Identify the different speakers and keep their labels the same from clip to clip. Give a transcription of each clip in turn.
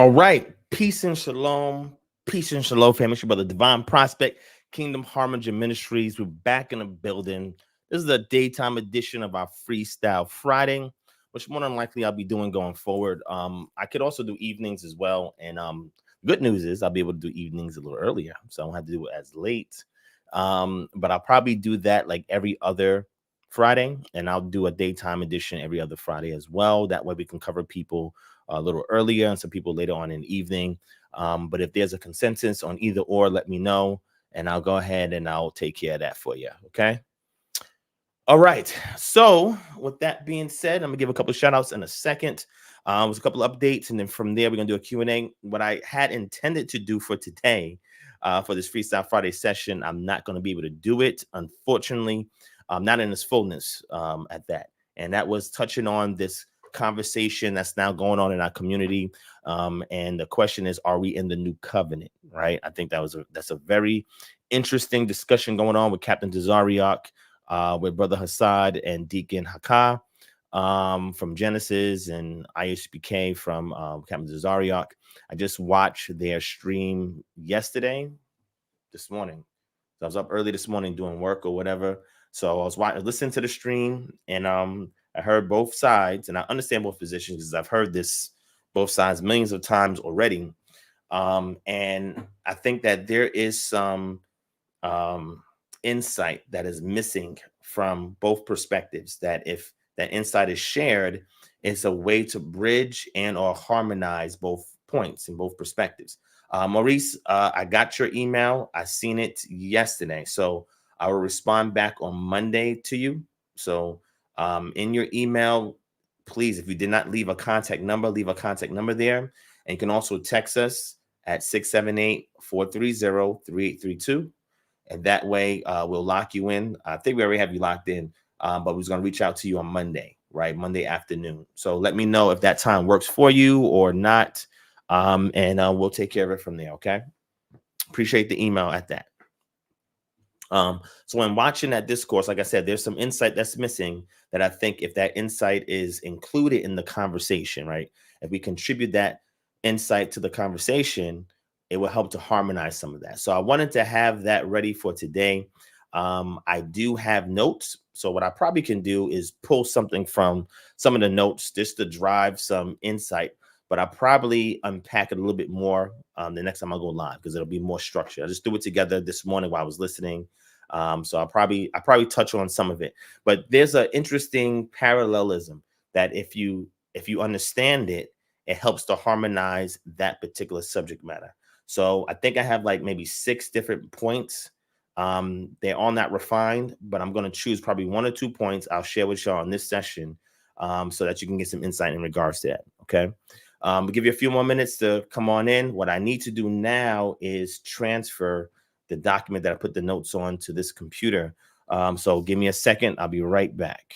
Speaker 1: All right. Peace and shalom. Peace and shalom, family. It's your brother, Divine Prospect, Kingdom Harbinger Ministries. We're back in the building. This is a daytime edition of our Freestyle Friday, which more than likely I'll be doing going forward. I could also do evenings as well. And good news is I'll be able to do evenings a little earlier, so I don't have to do it as late. But I'll probably do that like every other Friday, and I'll do a daytime edition every other Friday as well. That way we can cover people a little earlier and some people later on in the evening. But if there's a consensus on either or, let me know, and I'll go ahead and I'll take care of that for you. Okay. All right. So with that being said, I'm gonna give a couple of shout outs in a second. There's a couple of updates, and then from there we're gonna do a Q&A. What I had intended to do for today, for this Freestyle Friday session, I'm not going to be able to do it, unfortunately. Not in its fullness at that. And that was touching on this conversation that's now going on in our community. And the question is, are we in the new covenant? Right. I think that's a very interesting discussion going on with Captain Desariok, with Brother Hassad and Deacon Haka from Genesis, and ISBK from Captain Desariok. I just watched their stream this morning. So I was up early this morning doing work or whatever. So I was listening to the stream, and I heard both sides, and I understand both positions because I've heard both sides millions of times already. And I think that there is some insight that is missing from both perspectives, that if that insight is shared, it's a way to bridge and or harmonize both points and both perspectives. Maurice, I got your email. I seen it yesterday. So I will respond back on Monday to you. So in your email, please, if you did not leave a contact number, leave a contact number there. And you can also text us at 678-430-3832. And that way we'll lock you in. I think we already have you locked in, but we're going to reach out to you on Monday, right? Monday afternoon. So let me know if that time works for you or not. And we'll take care of it from there. Okay. Appreciate the email at that. So when watching that discourse, like I said, there's some insight that's missing that I think if that insight is included in the conversation, right? If we contribute that insight to the conversation, it will help to harmonize some of that. So I wanted to have that ready for today. I do have notes. So what I probably can do is pull something from some of the notes just to drive some insight, but I'll probably unpack it a little bit more the next time I go live, because it'll be more structured. I just threw it together this morning while I was listening. So I'll probably touch on some of it, but there's an interesting parallelism that if you understand it, it helps to harmonize that particular subject matter. So I think I have like maybe 6 different points. They're all not refined, but I'm going to choose probably 1 or 2 points I'll share with y'all in this session, so that you can get some insight in regards to that. Okay. We'll give you a few more minutes to come on in. What I need to do now is transfer the document that I put the notes on to this computer. So give me a second. I'll be right back.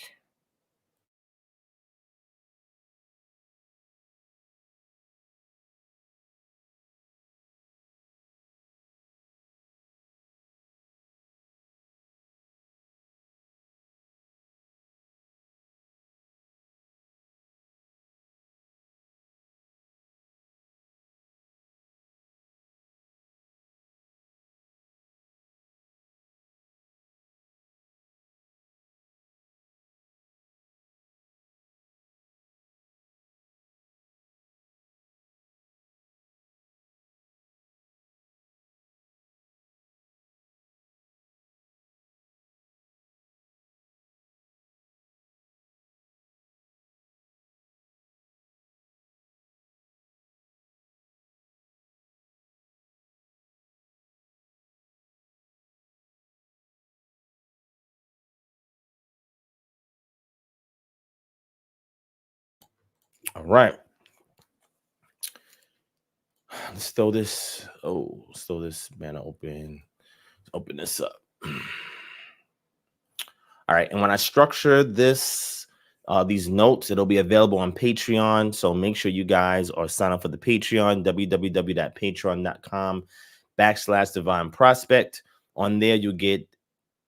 Speaker 1: All right. Let's throw this banner open. Let's open this up. All right. And when I structure this, these notes, it'll be available on Patreon. So make sure you guys are signed up for the Patreon, www.patreon.com/DivineProspect. On there, you get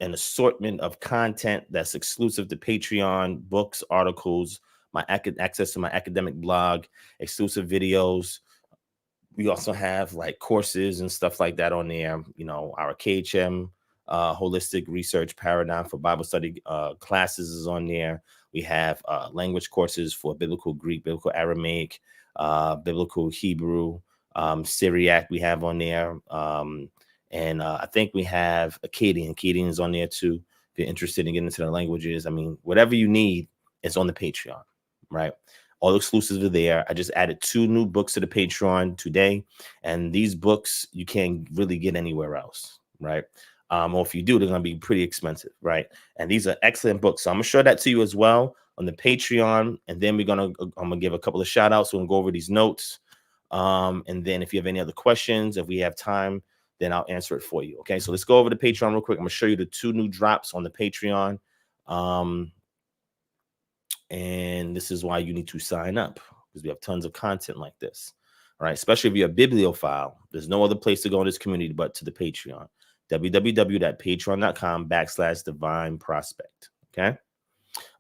Speaker 1: an assortment of content that's exclusive to Patreon, books, articles, access to my academic blog, exclusive videos, We also have like courses and stuff like that on there. You know, our KHM holistic research paradigm for Bible study classes is on there. We have language courses for biblical Greek, biblical Aramaic, biblical Hebrew, Syriac we have on there. And I think we have Akkadian. Akkadian is on there too. If you're interested in getting into the languages, I mean, whatever you need is on the Patreon, right? All exclusives are there. I just added 2 new books to the Patreon today. And these books you can't really get anywhere else, right? Or if you do, they're going to be pretty expensive, right? And these are excellent books. So I'm going to show that to you as well on the Patreon. And then I'm going to give a couple of shout outs. So we'll go over these notes. And then if you have any other questions, if we have time, then I'll answer it for you. Okay, so let's go over the Patreon real quick. I'm going to show you the 2 new drops on the Patreon. And this is why you need to sign up, because we have tons of content like this. All right, especially if you're a bibliophile. There's no other place to go in this community but to the Patreon. www.patreon.com/DivineProspect. Okay.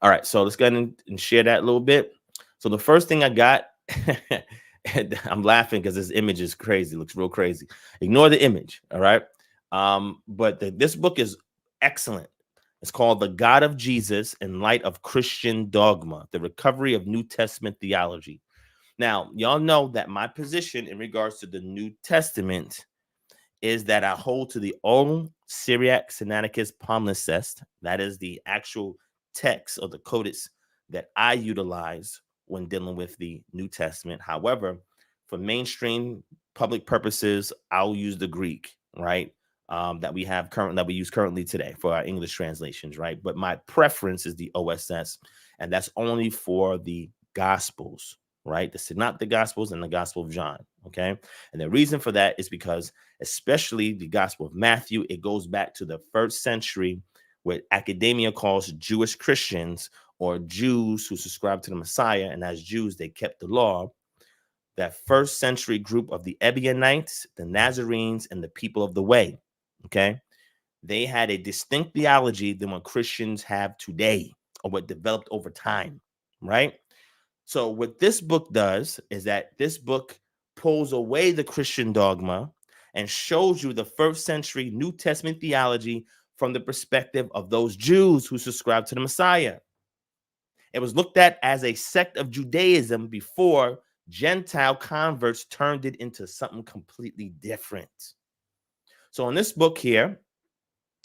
Speaker 1: All right, so let's go ahead and share that a little bit. So the first thing I got, and I'm laughing because this image is crazy. It looks real crazy. Ignore the image. All right. But this book is excellent. It's called The God of Jesus in Light of Christian Dogma, the Recovery of New Testament Theology. Now, y'all know that my position in regards to the New Testament is that I hold to the Old Syriac Sinaiticus Palimpsest. That is the actual text or the codex that I utilize when dealing with the New Testament. However, for mainstream public purposes, I'll use the Greek, right? That we use currently today for our English translations, right? But my preference is the OSS, and that's only for the Gospels, right? The Synoptic Gospels and the Gospel of John, okay? And the reason for that is because, especially the Gospel of Matthew, it goes back to the 1st century, what academia calls Jewish Christians, or Jews who subscribe to the Messiah, and as Jews, they kept the law. That 1st century group of the Ebionites, the Nazarenes, and the people of the way, okay? They had a distinct theology than what Christians have today, or what developed over time, right? So what this book does is that this book pulls away the Christian dogma and shows you the 1st century New Testament theology from the perspective of those Jews who subscribed to the Messiah. It was looked at as a sect of Judaism before Gentile converts turned it into something completely different. So in this book here,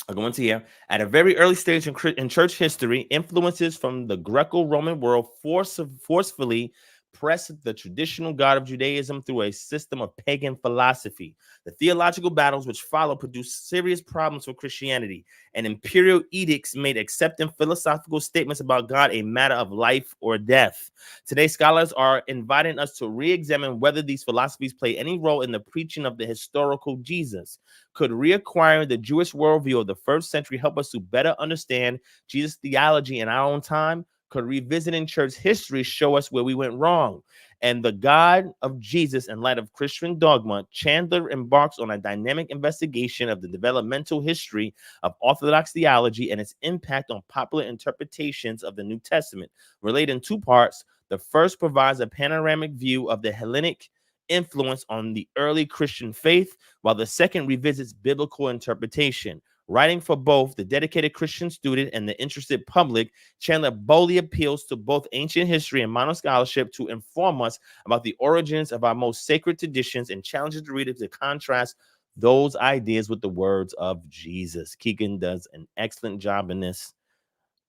Speaker 1: I'll go into here. At a very early stage in church history, influences from the Greco-Roman world forcefully pressed the traditional God of Judaism through a system of pagan philosophy. The theological battles which followed produced serious problems for Christianity, and imperial edicts made accepting philosophical statements about God a matter of life or death. Today, scholars are inviting us to re-examine whether these philosophies play any role in the preaching of the historical Jesus. Could reacquiring the Jewish worldview of the 1st century help us to better understand Jesus' theology in our own time? Could revisiting church history show us where we went wrong? And the God of Jesus in light of Christian dogma, Chandler embarks on a dynamic investigation of the developmental history of Orthodox theology and its impact on popular interpretations of the New Testament. Related in 2 parts, the first provides a panoramic view of the Hellenic influence on the early Christian faith, while the second revisits biblical interpretation. Writing for both the dedicated Christian student and the interested public, Chandler boldly appeals to both ancient history and modern scholarship to inform us about the origins of our most sacred traditions, and challenges the reader to contrast those ideas with the words of Jesus. Keegan does an excellent job in this.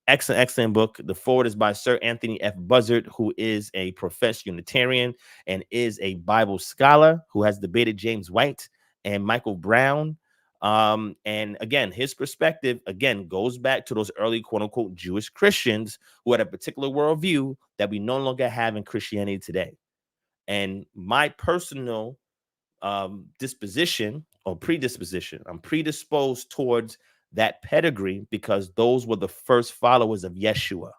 Speaker 1: Excellent book. The foreword is by Sir Anthony F. Buzzard, who is a professed Unitarian and is a Bible scholar who has debated James White and Michael Brown. And again, his perspective, again, goes back to those early quote-unquote Jewish Christians who had a particular worldview that we no longer have in Christianity today. And my personal disposition or predisposition, I'm predisposed towards that pedigree because those were the first followers of Yeshua.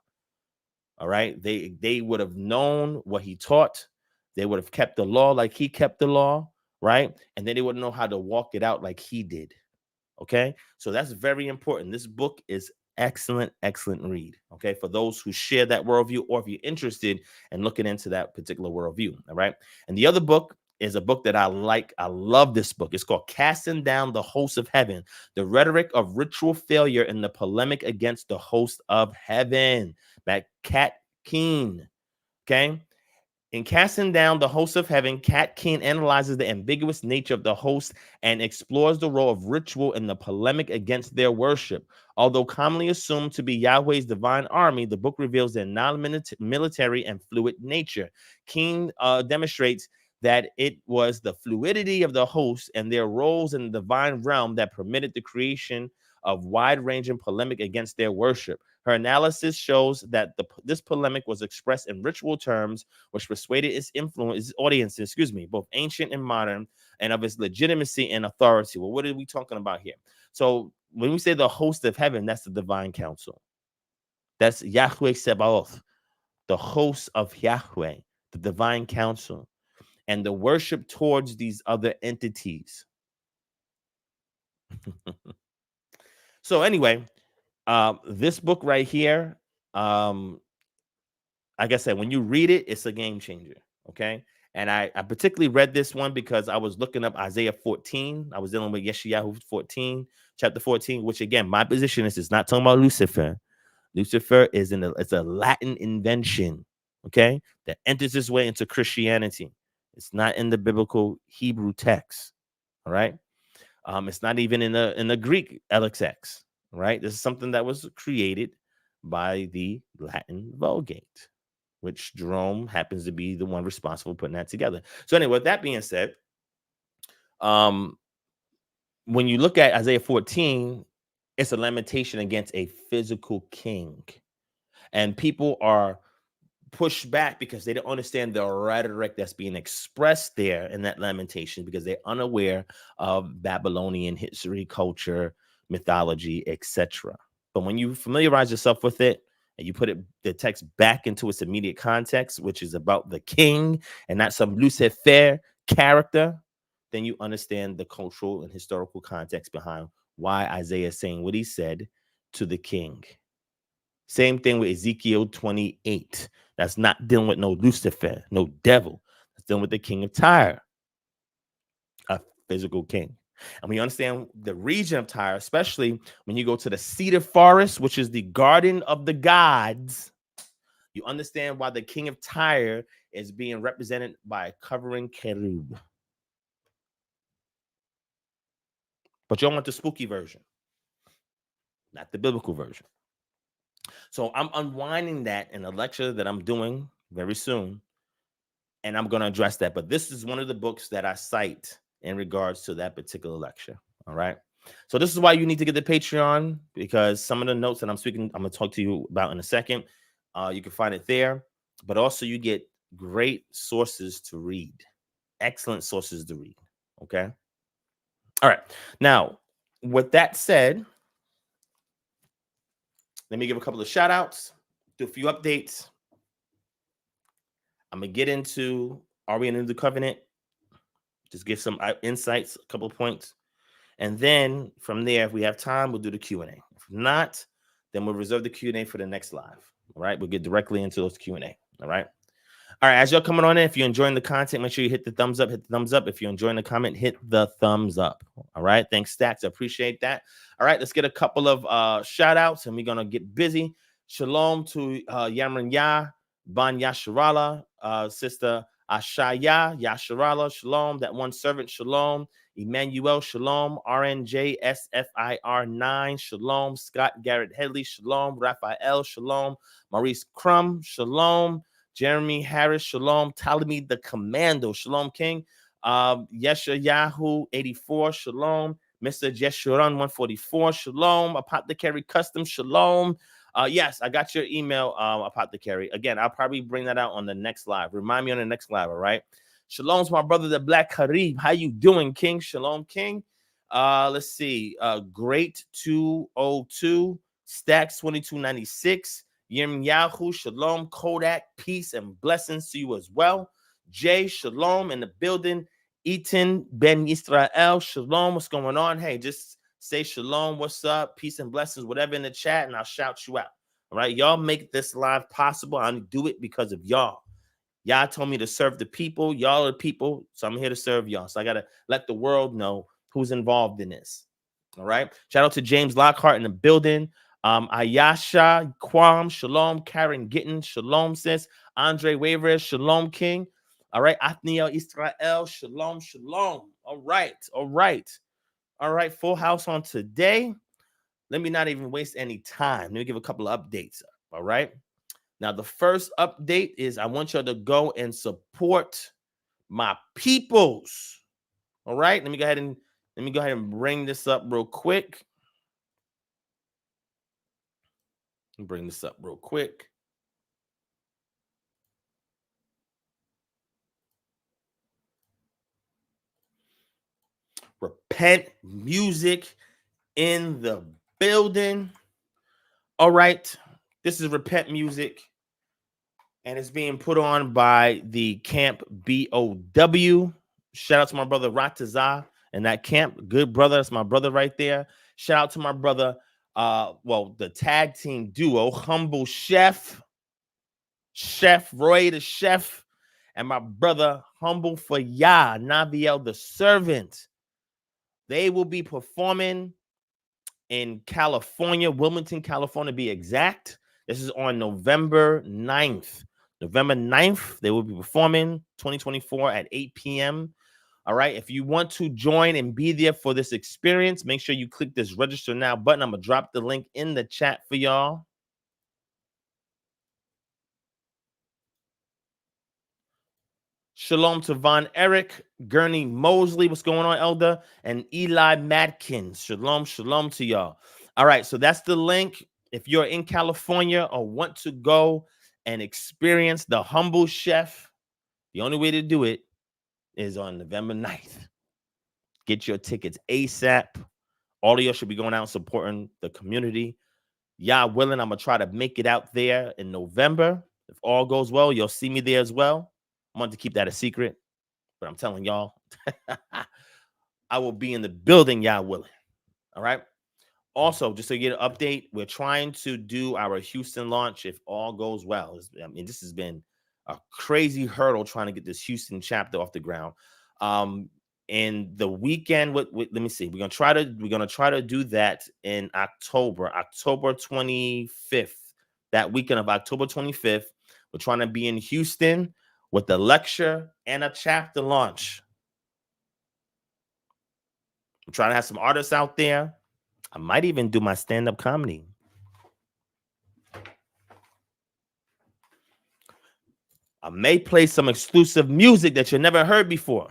Speaker 1: All right. They would have known what he taught. They would have kept the law like he kept the law. Right. And then they would know how to walk it out like he did. Okay. So that's very important. This book is excellent read. Okay. For those who share that worldview, or if you're interested in looking into that particular worldview. All right. And the other book is a book that I like. I love this book. It's called Casting Down the Host of Heaven, The Rhetoric of Ritual Failure and the Polemic Against the Host of Heaven, by Kat Keen. Okay. In Casting Down the Host of Heaven, Kat Keen analyzes the ambiguous nature of the host and explores the role of ritual in the polemic against their worship. Although commonly assumed to be Yahweh's divine army, the book reveals their non-military and fluid nature. Keen demonstrates that it was the fluidity of the host and their roles in the divine realm that permitted the creation of wide-ranging polemic against their worship. Her analysis shows that this polemic was expressed in ritual terms, which persuaded its audiences, both ancient and modern, and of its legitimacy and authority. Well, what are we talking about here? So when we say the host of heaven, that's the divine council. That's Yahweh Sebaoth, the host of Yahweh, the divine council, and the worship towards these other entities. So anyway, this book right here, like I said, when you read it, it's a game changer. Okay. And I particularly read this one because I was looking up Isaiah 14. I was dealing with Yeshayahu 14, chapter 14, which again, my position is it's not talking about Lucifer. Lucifer is it's a Latin invention, okay, that enters its way into Christianity. It's not in the biblical Hebrew text. All right. It's not even in the Greek LXX, right? This is something that was created by the Latin Vulgate, which Jerome happens to be the one responsible for putting that together. So anyway, with that being said, when you look at Isaiah 14, it's a lamentation against a physical king. And people are pushed back because they don't understand the rhetoric that's being expressed there in that lamentation, because they're unaware of Babylonian history, culture, mythology, etc. But when you familiarize yourself with it and you put the text back into its immediate context, which is about the king and not some Lucifer character, then you understand the cultural and historical context behind why Isaiah is saying what he said to the king. Same thing with Ezekiel 28. That's not dealing with no Lucifer, no devil. That's dealing with the king of Tyre, a physical king. And we understand the region of Tyre, especially when you go to the cedar forest, which is the garden of the gods. You understand why the king of Tyre is being represented by a covering cherub. But you don't want the spooky version, not the biblical version. So I'm unwinding that in a lecture that I'm doing very soon, and I'm going to address that. But this is one of the books that I cite in regards to that particular lecture. All right. So this is why you need to get the Patreon, because some of the notes that I'm going to talk to you about in a second, you can find it there. But also you get great sources to read, excellent sources to read. Okay. All right. Now, with that said, let me give a couple of shout outs, do a few updates. I'm going to get into, are we in the new covenant? Just give some insights, a couple of points. And then from there, if we have time, we'll do the Q&A. If not, then we'll reserve the Q&A for the next live. All right. We'll get directly into those Q&A. All right. All right. As you're coming on in, if you're enjoying the content, make sure you hit the thumbs up. Hit the thumbs up. If you're enjoying the comment, hit the thumbs up. All right. Thanks, Stacks. I appreciate that. All right. Let's get a couple of shout outs and we're going to get busy. Shalom to Yamran Yah, Ban Yasharala, Sister Ashaya, Yasharala, Shalom, that one servant, Shalom. Emmanuel, Shalom, RNJ, SFIR9, Shalom, Scott Garrett Headley, Shalom, Raphael, Shalom, Maurice Crum, Shalom, Jeremy Harris, Shalom, Talimi the Commando, Shalom King, Yesha Yahoo 84, Shalom, Mr. Jeshuran 144, Shalom, Apothecary Custom, Shalom. Yes, I got your email, Apothecary. Again, I'll probably bring that out on the next live. Remind me on the next live, all right? Shalom's my brother, the Black Karib. How you doing, King? Shalom, King. Let's see. Great 202, Stacks 2296, Yim Yahoo, Shalom, Kodak, peace and blessings to you as well. Jay, Shalom in the building. Eaton Ben Israel, Shalom. What's going on? Hey, just say Shalom. What's up? Peace and blessings, whatever in the chat, and I'll shout you out. All right, y'all make this live possible. I do it because of y'all. Y'all told me to serve the people. Y'all are the people, so I'm here to serve y'all. So I got to let the world know who's involved in this. All right. Shout out to James Lockhart in the building. Ayasha, Kwam, Shalom, Karen Gittin, Shalom, sis. Andre Waver, Shalom, King. All right. Athniel Israel, Shalom, Shalom. All right. All right. All right. Full house on today. Let me not even waste any time. Let me give a couple of updates. All right. Now, the first update is I want y'all to go and support my peoples. All right. Let me go ahead and bring this up real quick. Bring this up real quick. Repent music in the building. All right. This is Repent music, and it's being put on by the Camp BOW. Shout out to my brother Ratazah and that camp. Good brother. That's my brother right there. Shout out to my brother, the tag team duo, Humble Chef Roy the Chef, and my brother Humble for Yah, Naviel the Servant. They will be performing in California, Wilmington, California, to be exact. This is on November 9th. November 9th, they will be performing 2024 at 8 p.m. All right. If you want to join and be there for this experience, make sure you click this register now button. I'm going to drop the link in the chat for y'all. Shalom to Von Eric, Gurney Mosley. What's going on, Elder? And Eli Madkins. Shalom, shalom to y'all. All right, so that's the link. If you're in California or want to go and experience the Humble Chef, the only way to do it is on November 9th. Get your tickets ASAP. All of y'all should be going out and supporting the community. Yah willing, I'm going to try to make it out there in November. If all goes well, you'll see me there as well. I want to keep that a secret, but I'm telling y'all, I will be in the building, Yah willing. All right. Also, just to get an update, we're trying to do our Houston launch if all goes well. I mean, this has been a crazy hurdle trying to get this Houston chapter off the ground. And the weekend, let me see. We're gonna try to do that in October 25th. That weekend of October 25th, we're trying to be in Houston with the lecture and a chapter launch. I'm trying to have some artists out there. I might even do my stand-up comedy. I may play some exclusive music that you never heard before.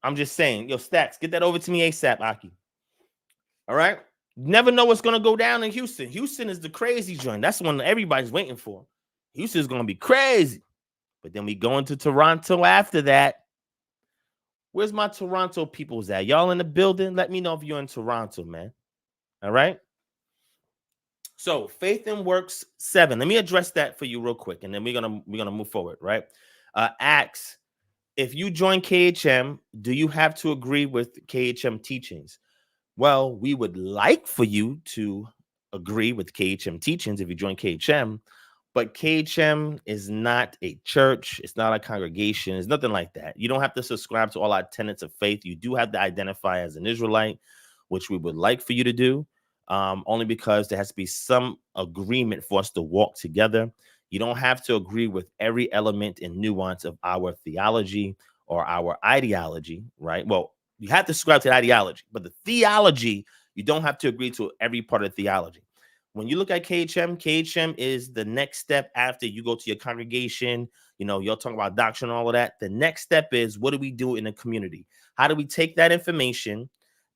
Speaker 1: I'm just saying, yo, Stacks, get that over to me ASAP, Aki. All right? Never know what's going to go down in Houston. Houston is the crazy joint. That's the one that everybody's waiting for. Houston's going to be crazy. But then we go into Toronto after that. Where's my Toronto peoples at? Y'all in the building? Let me know if you're in Toronto, man. All right? So, Faith and Works 7. Let me address that for you real quick, and then we're gonna move forward, right? Acts, if you join KHM, do you have to agree with KHM teachings? Well, we would like for you to agree with KHM teachings if you join KHM, but KHM is not a church. It's not a congregation. It's nothing like that. You don't have to subscribe to all our tenets of faith. You do have to identify as an Israelite, which we would like for you to do, only because there has to be some agreement for us to walk together. You don't have to agree with every element and nuance of our theology or our ideology, right? Well, you have to subscribe to the ideology, but the theology, you don't have to agree to every part of the theology. When you look at KHM is the next step after you go to your congregation. You know, you're talking about doctrine and all of that. The next step is, what do we do in the community? How do we take that information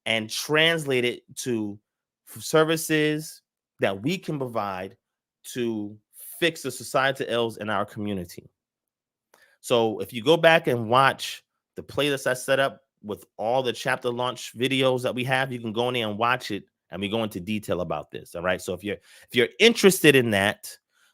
Speaker 1: and translate it to services that we can provide to fix the societal ills in our community? So if you go back and watch the playlist I set up with all the chapter launch videos that we have, you can go in there and watch it, and we go into detail about this. All right. So if you're interested in that,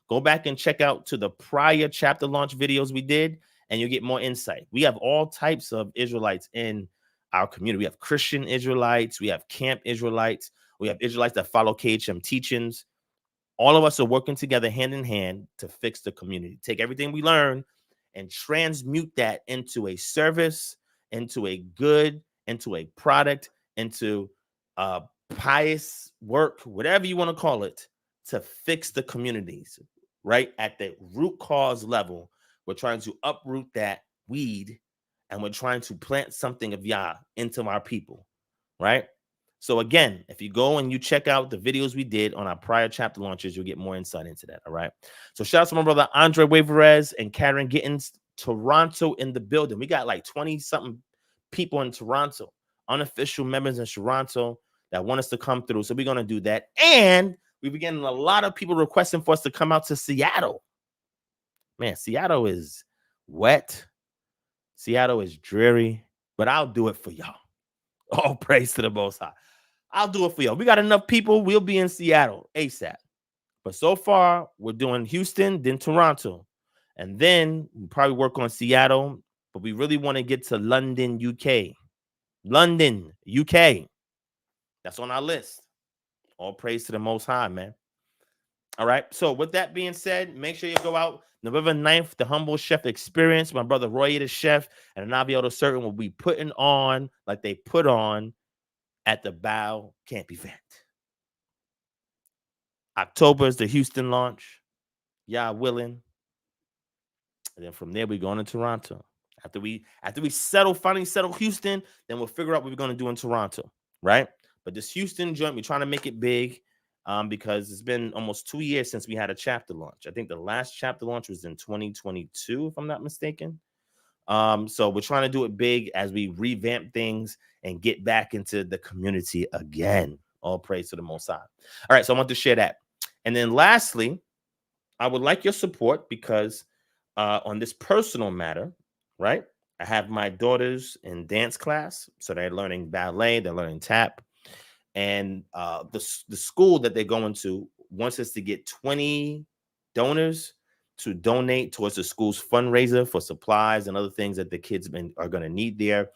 Speaker 1: go back and check out to the prior chapter launch videos we did, and you'll get more insight. We have all types of Israelites in our community. We have Christian Israelites, we have camp Israelites, we have Israelites that follow KHM teachings. All of us are working together hand in hand to fix the community. Take everything we learn and transmute that into a service, into a good, into a product, into pious work, whatever you want to call it, to fix the communities, right? At the root cause level, we're trying to uproot that weed and we're trying to plant something of Yah into our people, right? So again, if you go and you check out the videos we did on our prior chapter launches, you'll get more insight into that, all right? So shout out to my brother Andre Waverez and Karen Gittins, Toronto in the building. We got like 20-something people in Toronto, unofficial members in Toronto that want us to come through. So we're going to do that. And we've been getting a lot of people requesting for us to come out to Seattle. Man, Seattle is wet. Seattle is dreary, but I'll do it for y'all. All praise to the Most High. I'll do it for y'all. We got enough people. We'll be in Seattle ASAP. But so far, we're doing Houston, then Toronto. And then we probably work on Seattle. But we really want to get to London, UK. London, UK. That's on our list. All praise to the Most High, man. All right. So with that being said, make sure you go out November 9th, the Humble Chef Experience. My brother Roy, the chef, and Navi the Certain will be putting on like they put on at the Bow Camp event. October is the Houston launch. Y'all willing. And then from there, we're going to Toronto. After we finally settle Houston, then we'll figure out what we're going to do in Toronto, right? But this Houston joint, we're trying to make it big because it's been almost 2 years since we had a chapter launch. I think the last chapter launch was in 2022, if I'm not mistaken. So we're trying to do it big as we revamp things and get back into the community again. All praise to the Most High. All right, so I want to share that. And then lastly, I would like your support because on this personal matter, right? I have my daughters in dance class. So they're learning ballet, they're learning tap. And the school that they're going to wants us to get 20 donors to donate towards the school's fundraiser for supplies and other things that the kids are going to need there.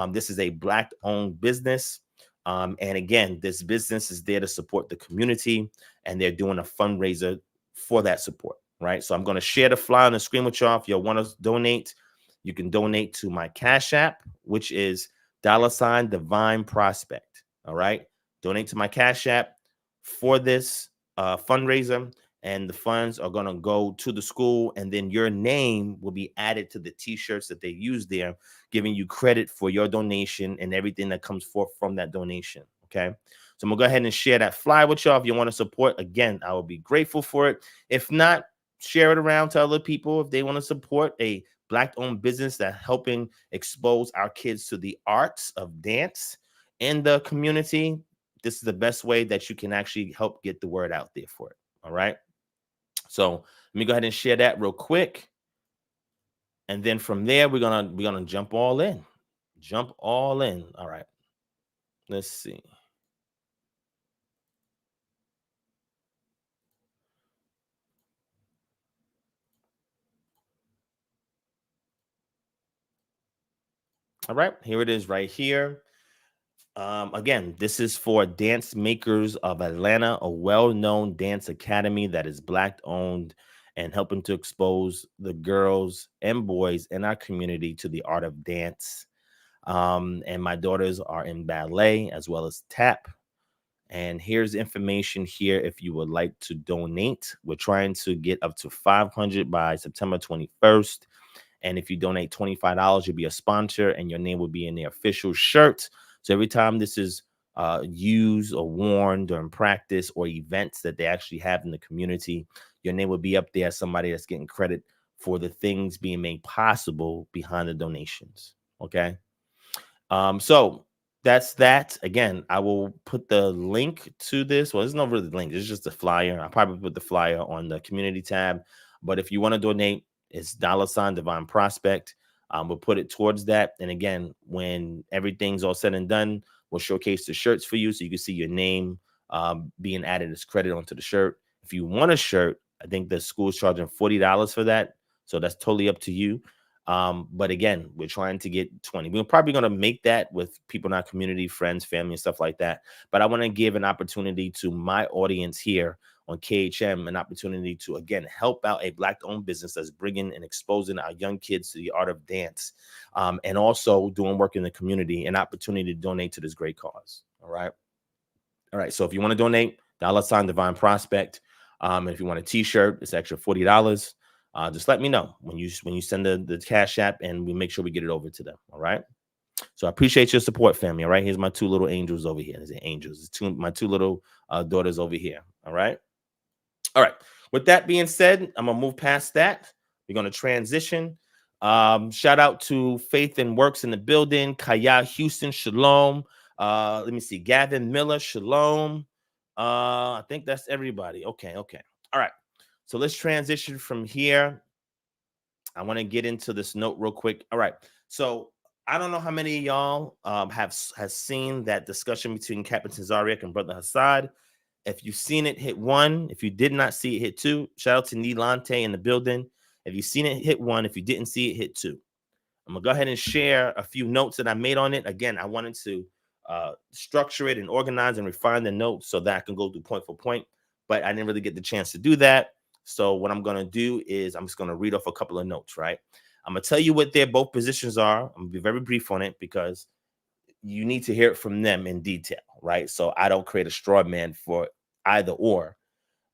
Speaker 1: This is a Black-owned business. And again, this business is there to support the community, and they're doing a fundraiser for that support, right? So I'm going to share the flyer on the screen with y'all. If y'all want to donate, you can donate to my Cash App, which is $DivineProspect, all right? Donate to my Cash App for this fundraiser, and the funds are going to go to the school, and then your name will be added to the t-shirts that they use there, giving you credit for your donation and everything that comes forth from that donation, okay? So I'm going to go ahead and share that flyer with y'all. If you want to support, again, I will be grateful for it. If not, share it around to other people if they want to support a Black-owned business that's helping expose our kids to the arts of dance in the community. This is the best way that you can actually help get the word out there for it. All right. So let me go ahead and share that real quick. And then from there, we're gonna jump all in. Jump all in. All right. Let's see. All right, here it is right here. Again, this is for Dance Makers of Atlanta, a well-known dance academy that is Black-owned and helping to expose the girls and boys in our community to the art of dance. And my daughters are in ballet as well as tap. And here's information here if you would like to donate. We're trying to get up to 500 by September 21st. And if you donate $25, you'll be a sponsor and your name will be in the official shirt. So every time this is used or worn during practice or events that they actually have in the community, your name will be up there as somebody that's getting credit for the things being made possible behind the donations. Okay. So that's that. Again, I will put the link to this. Well, there's no really link. It's just a flyer. I'll probably put the flyer on the community tab. But if you want to donate, it's $DivineProspect. We'll put it towards that. And again, when everything's all said and done, we'll showcase the shirts for you so you can see your name being added as credit onto the shirt. If you want a shirt, I think the school's charging $40 for that. So that's totally up to you. But again, we're trying to get 20. We're probably going to make that with people in our community, friends, family, and stuff like that. But I want to give an opportunity to my audience here on KHM an opportunity to, again, help out a Black-owned business that's bringing and exposing our young kids to the art of dance, and also doing work in the community, an opportunity to donate to this great cause. All right. So if you want to donate, $ Divine Prospect. If you want a T-shirt, it's extra $40. Just let me know when you send the Cash App, and we make sure we get it over to them. All right. So I appreciate your support, family. All right. Here's my two little angels over here. There's the angels. My two little daughters over here. All right. All right. With that being said, I'm gonna move past that. We're gonna transition. Shout out to Faith and Works in the building. Caya Houston, Shalom. Let me see. Gavin Miller, Shalom. I think that's everybody. Okay. All right. So let's transition from here. I want to get into this note real quick. All right. So I don't know how many of y'all has seen that discussion between Captain Tazariak and Brother Hassad. If you've seen it, hit 1. If you did not see it, hit 2. Shout out to Nilante in the building. If you've seen it, hit 1. If you didn't see it, hit 2. I'm gonna go ahead and share a few notes that I made on it. Again, I wanted to structure it and organize and refine the notes so that I can go through point for point, but I didn't really get the chance to do that. So what I'm gonna do is I'm just gonna read off a couple of notes, right? I'm gonna tell you what their both positions are. I'm gonna be very brief on it because you need to hear it from them in detail, right? So I don't create a straw man for either or,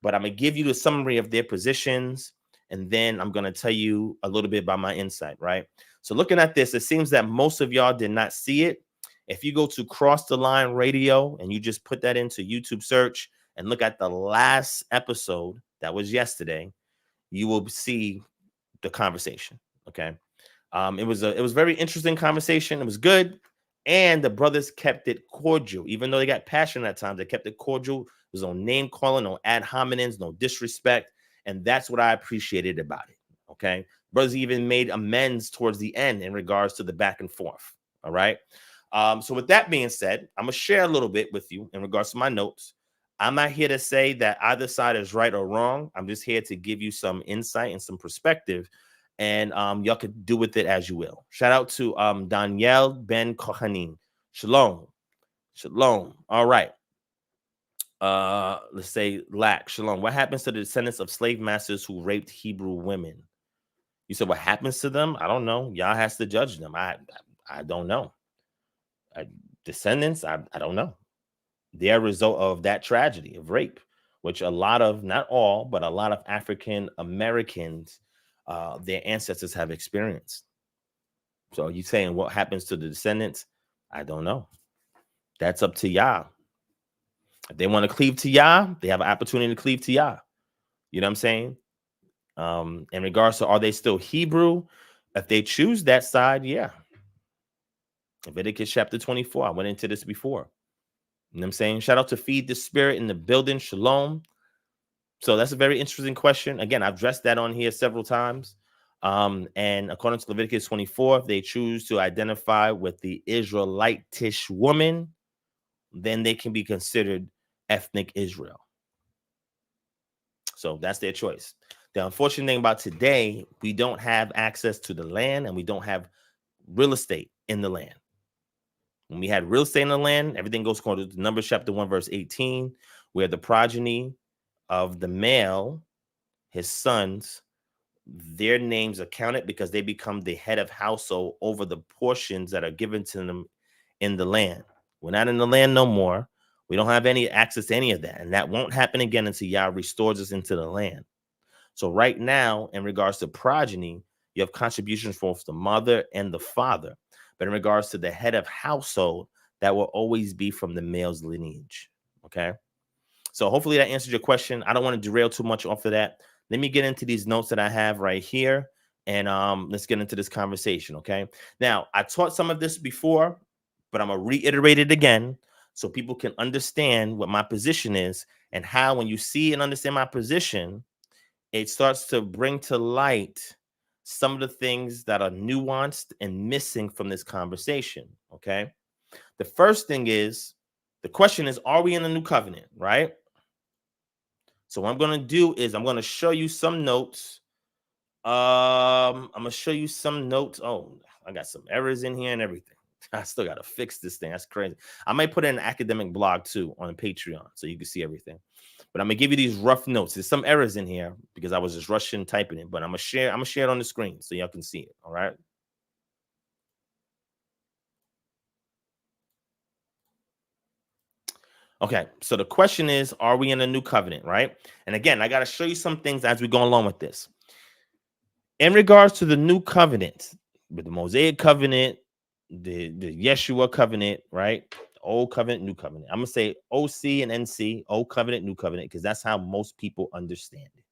Speaker 1: but I'm gonna give you the summary of their positions, and then I'm gonna tell you a little bit about my insight, right? So looking at this, it seems that most of y'all did not see it. If you go to Cross the Line Radio and you just put that into YouTube search and look at the last episode that was yesterday, you will see the conversation. Okay. It was a very interesting conversation. It was good. And the brothers kept it cordial. Even though they got passionate at times, they kept it cordial. There was no name calling, no ad hominems, no disrespect. And that's what I appreciated about it. Okay. Brothers even made amends towards the end in regards to the back and forth. All right. So with that being said, I'm going to share a little bit with you in regards to my notes. I'm not here to say that either side is right or wrong. I'm just here to give you some insight and some perspective, and y'all could do with it as you will. Shout out to Danielle Ben Kohanim. Shalom. All right. Let's say Lack. Shalom. What happens to the descendants of slave masters who raped Hebrew women? You said what happens to them? I don't know. Y'all has to judge them. I don't know. Descendants, I don't know. They're a result of that tragedy of rape, which a lot of, not all, but a lot of African Americans, their ancestors have experienced. So you saying what happens to the descendants? I don't know. That's up to Yah. If they want to cleave to Yah, they have an opportunity to cleave to Yah. You know what I'm saying? In regards to, are they still Hebrew? If they choose that side, yeah. Leviticus chapter 24. I went into this before. You know what I'm saying? Shout out to Feed the Spirit in the building. Shalom. So that's a very interesting question. Again, I've addressed that on here several times. And according to Leviticus 24, if they choose to identify with the Israelitish woman, then they can be considered ethnic Israel. So that's their choice. The unfortunate thing about today, we don't have access to the land and we don't have real estate in the land. When we had real estate in the land, everything goes according to Numbers chapter 1, verse 18, where the progeny of the male, his sons, their names are counted because they become the head of household over the portions that are given to them in the land. We're not in the land no more. We don't have any access to any of that. And that won't happen again until Yah restores us into the land. So right now, in regards to progeny, you have contributions from the mother and the father. But in regards to the head of household, that will always be from the male's lineage. Okay. So hopefully that answers your question. I don't want to derail too much off of that. Let me get into these notes that I have right here. And let's get into this conversation. Okay. Now, I taught some of this before, but I'm going to reiterate it again so people can understand what my position is and how, when you see and understand my position, it starts to bring to light some of the things that are nuanced and missing from this conversation. Okay. The first thing is, the question is, are we in the new covenant? Right. So what I'm going to do is I'm going to show you some notes. I'm going to show you some notes. Oh, I got some errors in here and everything. I still got to fix this thing. That's crazy. I might put in an academic blog too on Patreon so you can see everything. But I'm going to give you these rough notes. There's some errors in here because I was just rushing typing it, but I'm going to share it on the screen so y'all can see it. All right. Okay, so the question is, are we in a new covenant, right? And again, I got to show you some things as we go along with this. In regards to the new covenant, with the Mosaic covenant, the Yeshua covenant, right? Old covenant, new covenant. I'm going to say OC and NC, old covenant, new covenant, because that's how most people understand it,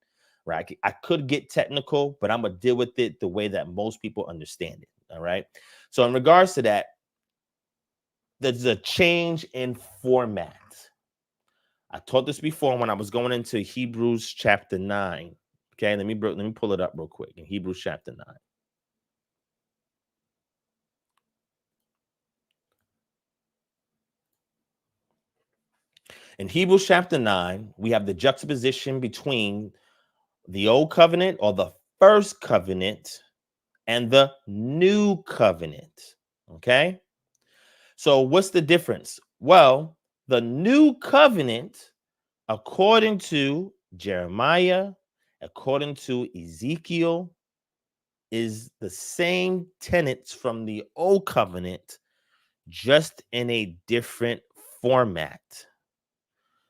Speaker 1: right? I could get technical, but I'm going to deal with it the way that most people understand it, all right? So in regards to that, there's a change in format. I taught this before when I was going into Hebrews chapter 9. Okay, let me pull it up real quick in Hebrews chapter 9. In Hebrews chapter 9, we have the juxtaposition between the old covenant or the first covenant and the new covenant. Okay, so what's the difference? Well, the new covenant, according to Jeremiah, according to Ezekiel, is the same tenets from the old covenant, just in a different format.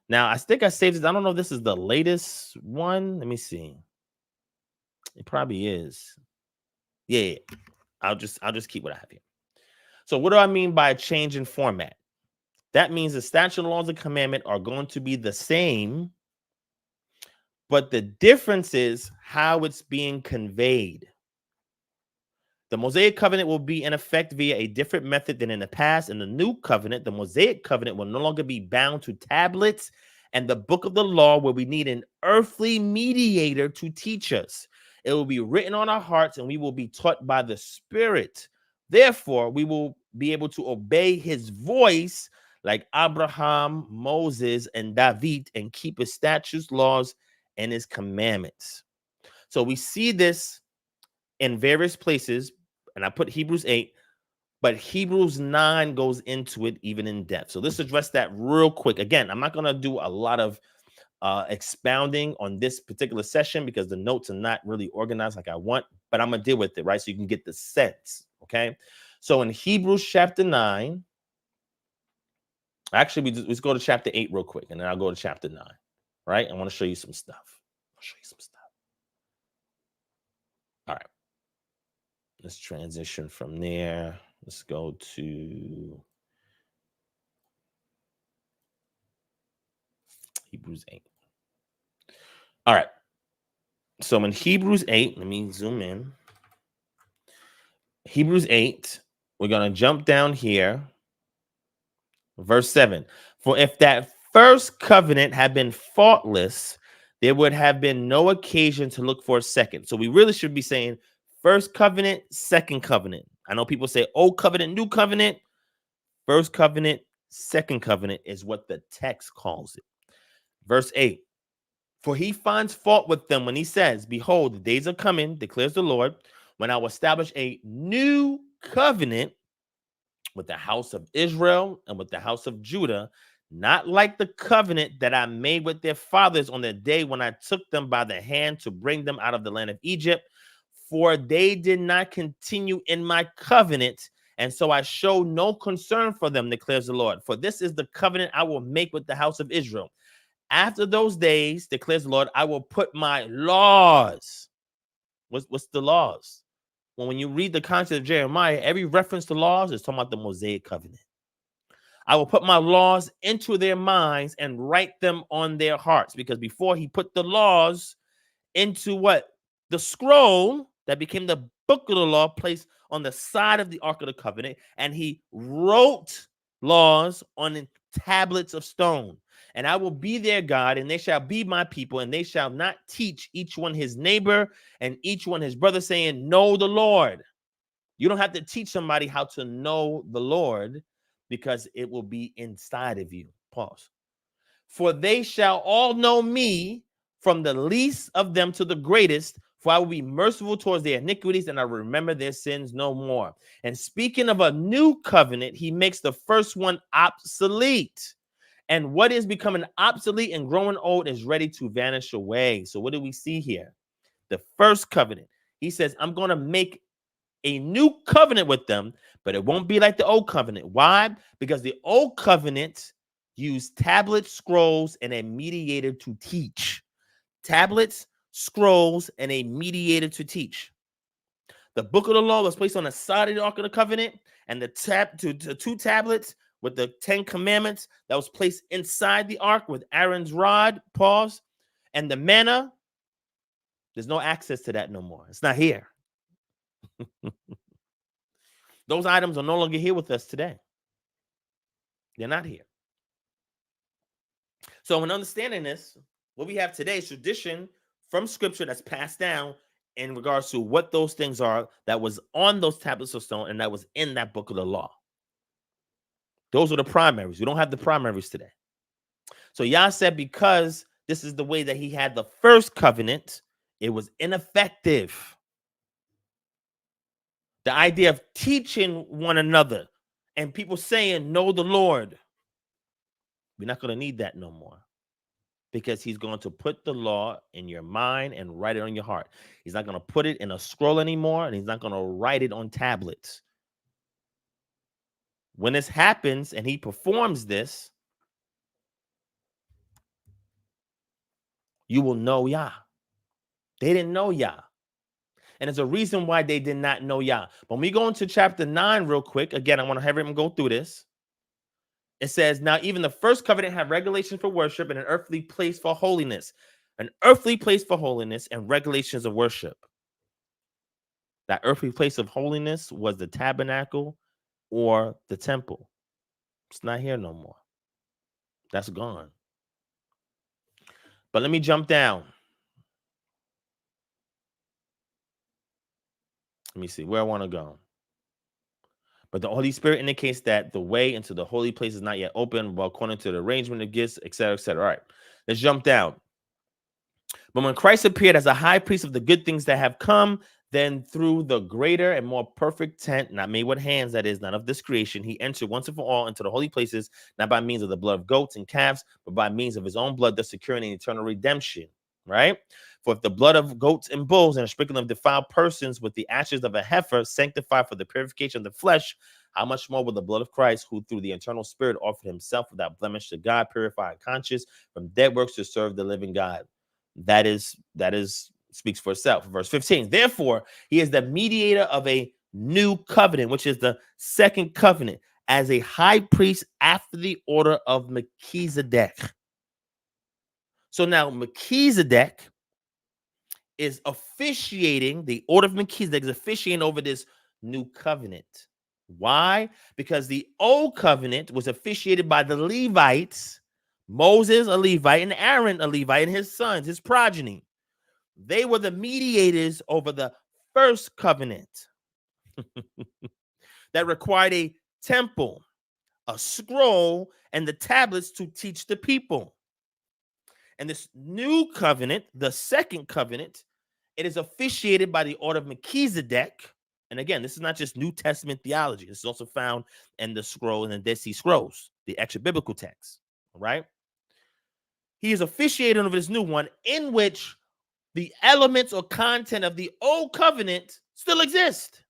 Speaker 1: Now, I think I saved this. I don't know if this is the latest one. Let me see. It probably is. Yeah. I'll just keep what I have here. So what do I mean by a change in format? That means the statute, laws, and commandment are going to be the same, but the difference is how it's being conveyed. The Mosaic covenant will be in effect via a different method than in the past. In the new covenant, the Mosaic covenant will no longer be bound to tablets and the book of the law, where we need an earthly mediator to teach us. It will be written on our hearts, and we will be taught by the Spirit. Therefore, we will be able to obey his voice like Abraham, Moses, and David, and keep his statutes, laws, and his commandments. So we see this in various places, and I put Hebrews 8, but Hebrews 9 goes into it even in depth. So let's address that real quick. Again, I'm not going to do a lot of expounding on this particular session because the notes are not really organized like I want, but I'm going to deal with it, right? So you can get the sense, okay? So in Hebrews chapter 9, actually, let's go to chapter 8 real quick, and then I'll go to chapter 9, right? I want to show you some stuff. I'll show you some stuff. All right. Let's transition from there. Let's go to Hebrews 8. All right. So in Hebrews 8, let me zoom in. Hebrews 8, we're going to jump down here. Verse 7. For if that first covenant had been faultless, there would have been no occasion to look for a second. So we really should be saying first covenant, second covenant. I know people say old covenant, new covenant. First covenant, second covenant is what the text calls it. Verse 8. For he finds fault with them when he says, behold, the days are coming, declares the Lord, when I will establish a new covenant with the house of Israel and with the house of Judah, not like the covenant that I made with their fathers on the day when I took them by the hand to bring them out of the land of Egypt. For they did not continue in my covenant, and so I show no concern for them, declares the Lord. For this is the covenant I will make with the house of Israel. After those days, declares the Lord, I will put my laws. What's the laws? Well, when you read the context of Jeremiah, every reference to laws is talking about the Mosaic covenant. I will put my laws into their minds and write them on their hearts. Because before he put the laws into what? The scroll that became the book of the law placed on the side of the Ark of the Covenant. And he wrote laws on tablets of stone. And I will be their God, and they shall be my people, and they shall not teach each one his neighbor and each one his brother, saying, know the Lord. You don't have to teach somebody how to know the Lord, because it will be inside of you. Pause. For they shall all know me, from the least of them to the greatest, For I will be merciful towards their iniquities, and I will remember their sins no more. And speaking of a new covenant, he makes the first one obsolete. And what is becoming obsolete and growing old is ready to vanish away. So what do we see here? The first covenant. He says, I'm going to make a new covenant with them, but it won't be like the old covenant. Why? Because the old covenant used tablets, scrolls, and a mediator to teach. Tablets, scrolls, and a mediator to teach. The book of the law was placed on the side of the Ark of the Covenant, and the two tablets with the 10 commandments that was placed inside the ark with Aaron's rod, pause, and the manna. There's no access to that no more. It's not here. Those items are no longer here with us today. They're not here. So in understanding this, what we have today is tradition from scripture that's passed down in regards to what those things are that was on those tablets of stone and that was in that book of the law. Those are the primaries. We don't have the primaries today. So Yah said because this is the way that he had the first covenant, it was ineffective. The idea of teaching one another and people saying, know the Lord. We're not going to need that no more. Because he's going to put the law in your mind and write it on your heart. He's not going to put it in a scroll anymore, and he's not going to write it on tablets. When this happens and he performs this, you will know Yah. They didn't know Yah. And there's a reason why they did not know Yah. When we go into chapter 9 real quick, again, I want to have him go through this. It says, now even the first covenant had regulations for worship and an earthly place for holiness. An earthly place for holiness and regulations of worship. That earthly place of holiness was the tabernacle or the temple. It's not here no more. That's gone. But let me jump down. Let me see where I want to go. But the Holy Spirit indicates that the way into the holy place is not yet open, but according to the arrangement of gifts, etc., etc. All right, let's jump down. But when Christ appeared as a high priest of the good things that have come, then through the greater and more perfect tent, not made with hands, that is, not of this creation, he entered once and for all into the holy places, not by means of the blood of goats and calves, but by means of his own blood, thus securing an eternal redemption, right? For if the blood of goats and bulls and a sprinkling of defiled persons with the ashes of a heifer sanctify for the purification of the flesh, how much more will the blood of Christ, who through the eternal spirit offered himself without blemish to God, purify a conscience from dead works to serve the living God? That is speaks for itself. Verse 15. Therefore, he is the mediator of a new covenant, which is the second covenant, as a high priest after the order of Melchizedek. So now Melchizedek is officiating, the order of Melchizedek is officiating over this new covenant. Why? Because the old covenant was officiated by the Levites, Moses, a Levite, and Aaron, a Levite, and his sons, his progeny. They were the mediators over the first covenant that required a temple, a scroll, and the tablets to teach the people. And this new covenant, the second covenant, it is officiated by the order of Melchizedek. And again, this is not just New Testament theology. This is also found in the scroll, in the Dead Sea Scrolls, the extra biblical text, right? He is officiating over this new one in which the elements or content of the old covenant still exist.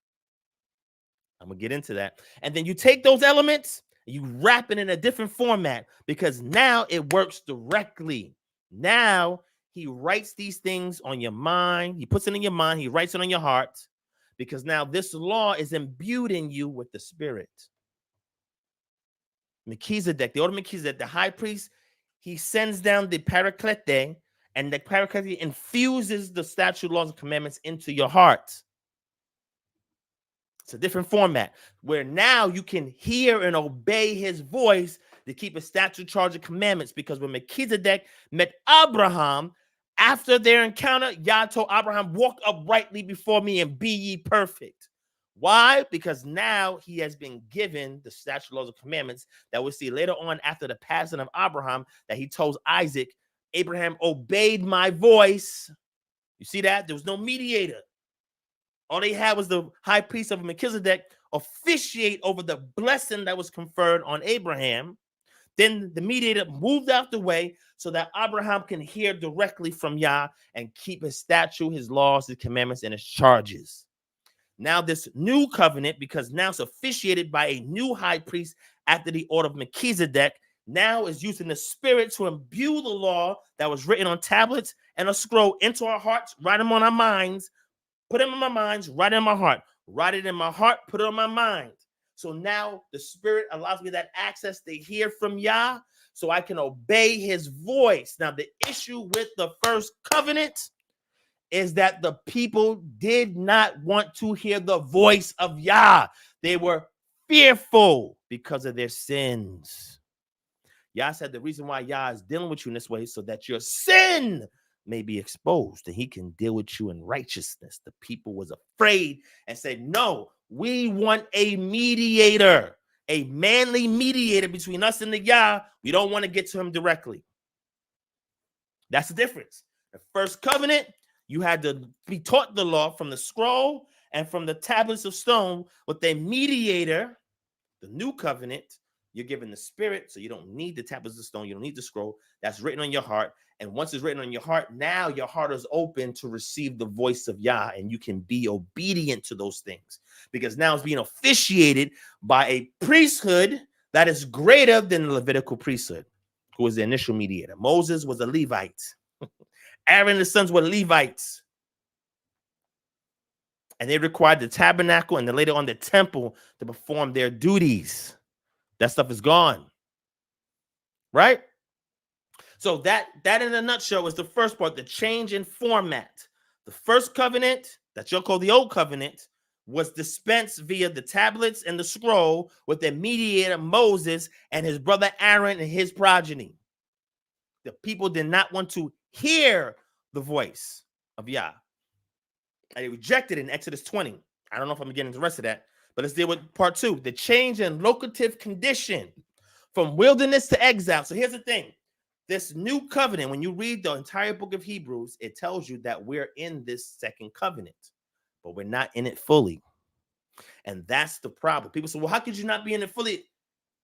Speaker 1: I'm going to get into that. And then you take those elements, you wrap it in a different format because now it works directly. Now he writes these things on your mind. He puts it in your mind. He writes it on your heart because now this law is imbued in you with the Spirit. Melchizedek, the order of Melchizedek, the high priest, he sends down the Paraclete, and the Paraclete infuses the statute, laws, and commandments into your heart. It's a different format where now you can hear and obey his voice to keep a statute, charge, and commandments. Because when Melchizedek met Abraham, after their encounter, Yah told Abraham, walk uprightly before me and be ye perfect. Why? Because now he has been given the statute, laws, and commandments that we'll see later on after the passing of Abraham, that he told Isaac, Abraham obeyed my voice. You see that? There was no mediator. All they had was the high priest of Melchizedek officiate over the blessing that was conferred on Abraham. Then the mediator moved out the way so that Abraham can hear directly from Yah and keep his statute, his laws, his commandments, and his charges. Now this new covenant, because now it's officiated by a new high priest after the order of Melchizedek, now is using the Spirit to imbue the law that was written on tablets and a scroll into our hearts, write them on our minds, put them in my minds, write it in my heart, write it in my heart, put it on my mind. So now the Spirit allows me that access to hear from Yah so I can obey his voice. Now, the issue with the first covenant is that the people did not want to hear the voice of Yah. They were fearful because of their sins. Yah said the reason why Yah is dealing with you in this way is so that your sin may be exposed and he can deal with you in righteousness. The people was afraid and said, no, we want a mediator, a manly mediator between us and the Yah. We don't want to get to him directly. That's the difference. The first covenant, you had to be taught the law from the scroll and from the tablets of stone. With a mediator, the new covenant, you're given the Spirit, so you don't need the tablets of stone. You don't need the scroll. That's written on your heart. And once it's written on your heart, now your heart is open to receive the voice of Yah, and you can be obedient to those things because now it's being officiated by a priesthood that is greater than the Levitical priesthood, who was the initial mediator. Moses was a Levite. Aaron and his sons were Levites. And they required the tabernacle and then later on the temple to perform their duties. That stuff is gone. Right? So that in a nutshell is the first part, the change in format. The first covenant that you'll call the old covenant was dispensed via the tablets and the scroll with the mediator Moses and his brother Aaron and his progeny. The people did not want to hear the voice of Yah. And they rejected it in Exodus 20. I don't know if I'm getting into the rest of that, but let's deal with part 2, the change in locative condition from wilderness to exile. So here's the thing. This new covenant, when you read the entire book of Hebrews, it tells you that we're in this second covenant, but we're not in it fully. And that's the problem. People say, well, how could you not be in it fully?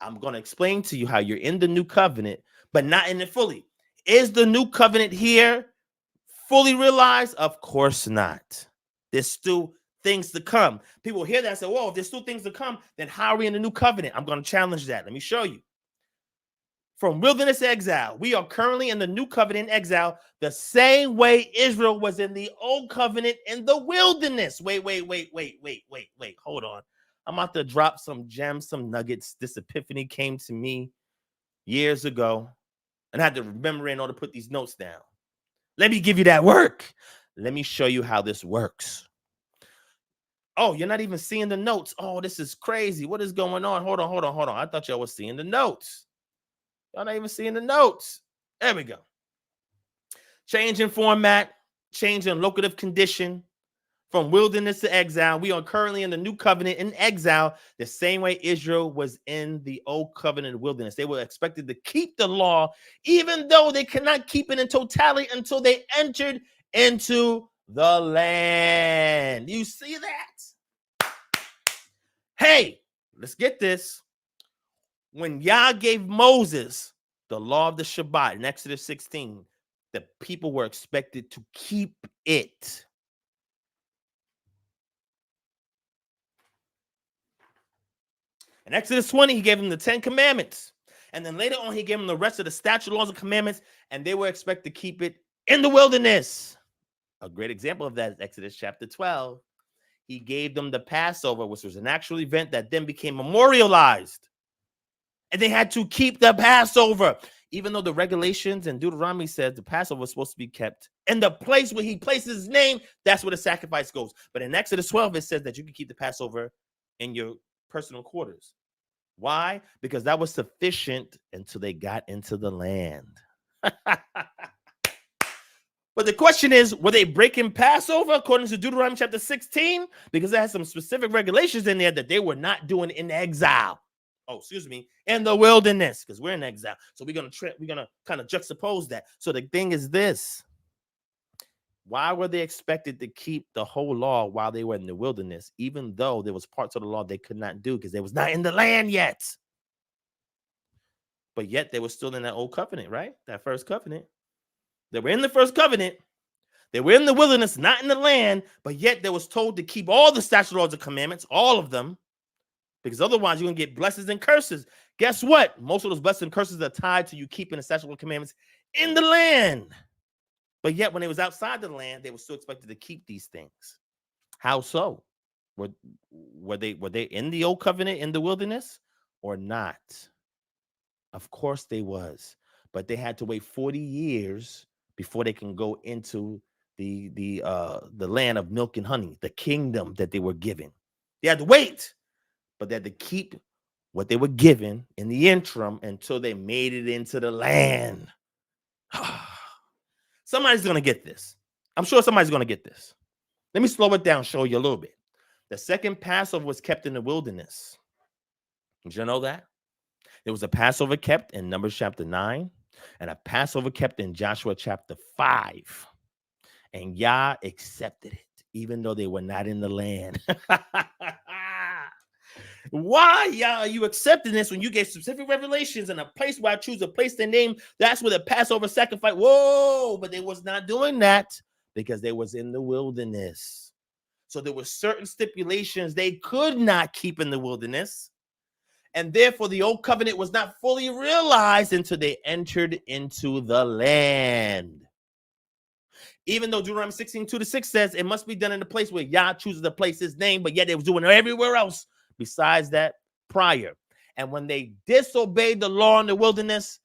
Speaker 1: I'm going to explain to you how you're in the new covenant, but not in it fully. Is the new covenant here fully realized? Of course not. There's still things to come. People hear that and say, whoa, if there's still things to come, then how are we in the new covenant? I'm going to challenge that. Let me show you. From wilderness to exile, we are currently in the new covenant exile the same way Israel was in the old covenant in the wilderness. Wait. Hold on. I'm about to drop some gems, some nuggets. This epiphany came to me years ago, and I had to remember in order to put these notes down. Let me give you that work. Let me show you how this works. Oh, you're not even seeing the notes. Oh, this is crazy. What is going on? Hold on. I thought y'all was seeing the notes. Y'all not even seeing the notes. There we go. Change in format, change in locative condition. From wilderness to exile, we are currently in the new covenant in exile, the same way Israel was in the old covenant wilderness. They were expected to keep the law, even though they could not keep it in totality until they entered into the land. You see that? Hey, let's get this. When Yah gave Moses the law of the Shabbat in Exodus 16, the people were expected to keep it. In Exodus 20, he gave them the 10 commandments. And then later on, he gave them the rest of the statute, laws, and commandments, and they were expected to keep it in the wilderness. A great example of that is Exodus chapter 12. He gave them the Passover, which was an actual event that then became memorialized. And they had to keep the Passover, even though the regulations in Deuteronomy says the Passover was supposed to be kept in the place where he places his name. That's where the sacrifice goes. But in Exodus 12, it says that you can keep the Passover in your personal quarters. Why? Because that was sufficient until they got into the land. But the question is, were they breaking Passover according to Deuteronomy chapter 16? Because it has some specific regulations in there that they were not doing in exile. Oh, excuse me, in the wilderness, because we're in exile. So we're gonna kind of juxtapose that. So the thing is this: Why were they expected to keep the whole law while they were in the wilderness, even though there was parts of the law they could not do because they was not in the land yet? But yet they were still in that old covenant, right? That first covenant. They were in the first covenant. They were in the wilderness, not in the land, but yet they was told to keep all the statutes, laws, and commandments, all of them, because otherwise you're going to get blessings and curses. Guess what? Most of those blessings and curses are tied to you keeping the statutes and commandments in the land. But yet when they was outside the land, they were still expected to keep these things. How so? Were they in the old covenant in the wilderness or not? Of course they was, but they had to wait 40 years before they can go into the land of milk and honey, the kingdom that they were given. They had to wait, but they had to keep what they were given in the interim until they made it into the land. Somebody's going to get this. I'm sure somebody's going to get this. Let me slow it down, show you a little bit. The second Passover was kept in the wilderness. Did you know that? There was a Passover kept in Numbers chapter 9 and a Passover kept in Joshua chapter 5. And Yah accepted it, even though they were not in the land. Why, Yah, are you accepting this when you gave specific revelations and a place where I choose to place their name? That's where the Passover sacrifice. Whoa, but they was not doing that because they was in the wilderness. So there were certain stipulations they could not keep in the wilderness. And therefore, the old covenant was not fully realized until they entered into the land. Even though Deuteronomy 16:2-6 says it must be done in the place where Yah chooses to place his name, but yet they was doing it everywhere else besides that prior. And when they disobeyed the law in the wilderness,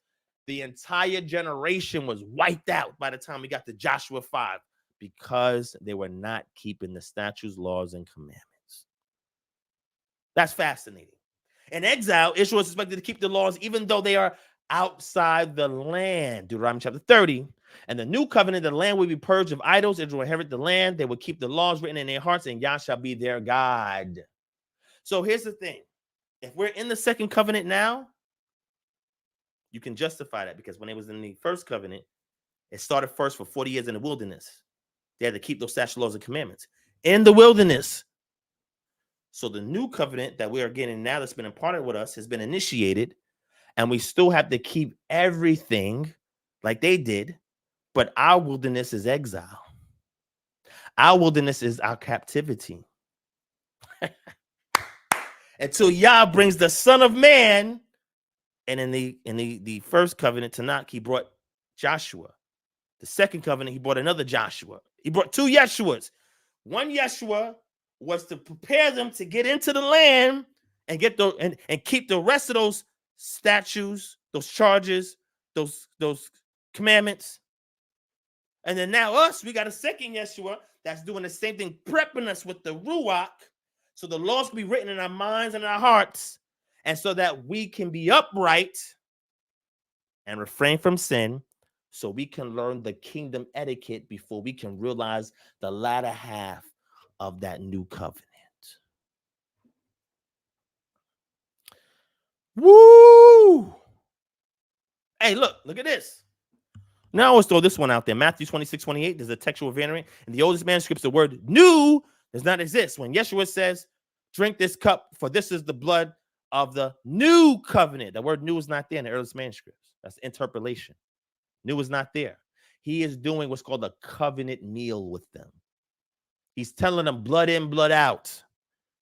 Speaker 1: the entire generation was wiped out by the time we got to Joshua 5 because they were not keeping the statutes, laws, and commandments. That's fascinating. In exile, Israel is expected to keep the laws even though they are outside the land. Deuteronomy chapter 30. And the new covenant, the land will be purged of idols. Israel will inherit the land. They will keep the laws written in their hearts, and Yah shall be their God. So here's the thing. If we're in the second covenant now, you can justify that because when it was in the first covenant, it started first for 40 years in the wilderness. They had to keep those statutes, laws, and commandments in the wilderness. So the new covenant that we are getting now that's been imparted with us has been initiated, and we still have to keep everything like they did, but our wilderness is exile. Our wilderness is our captivity. Until Yah brings the Son of Man, and in the first covenant, Tanakh, he brought Joshua. The second covenant, he brought another Joshua. He brought two Yeshuas. One Yeshua was to prepare them to get into the land and get the and keep the rest of those statutes, those charges, those commandments. And then now us, we got a second Yeshua that's doing the same thing, prepping us with the Ruach, so the laws can be written in our minds and our hearts, and so that we can be upright and refrain from sin, so we can learn the kingdom etiquette before we can realize the latter half of that new covenant. Woo! Hey, look at this. Now I always throw this one out there. Matthew 26:28, there's a textual variant. In the oldest manuscripts, the word new does not exist. When Yeshua says, drink this cup, for this is the blood of the new covenant. The word new is not there in the earliest manuscripts. That's interpolation. New is not there. He is doing what's called a covenant meal with them. He's telling them blood in, blood out.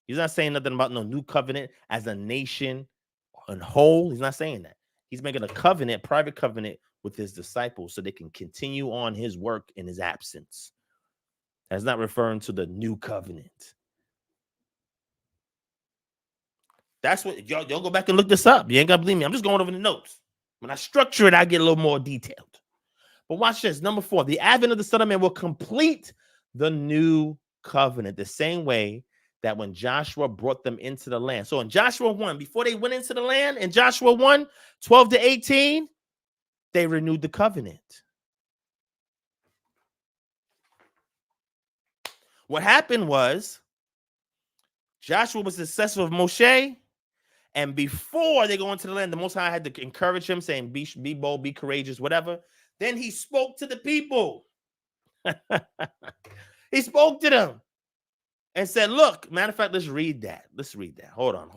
Speaker 1: He's not saying nothing about no new covenant as a nation in whole. He's not saying that. He's making a covenant, private covenant with his disciples so they can continue on his work in his absence. That's not referring to the new covenant. That's what y'all go back and look this up. You ain't gotta believe me. I'm just going over the notes. When I structure it, I get a little more detailed. But watch this. Number 4, the advent of the Son of Man will complete the new covenant the same way that when Joshua brought them into the land. So in Joshua 1, before they went into the land, in Joshua 1, 12-18, they renewed the covenant. What happened was Joshua was the successor of Moshe, and before they go into the land, the Most High had to encourage him, saying, be bold, be courageous, whatever. Then he spoke to the people. He spoke to them and said, look, matter of fact, let's read that. Let's read that. Hold on.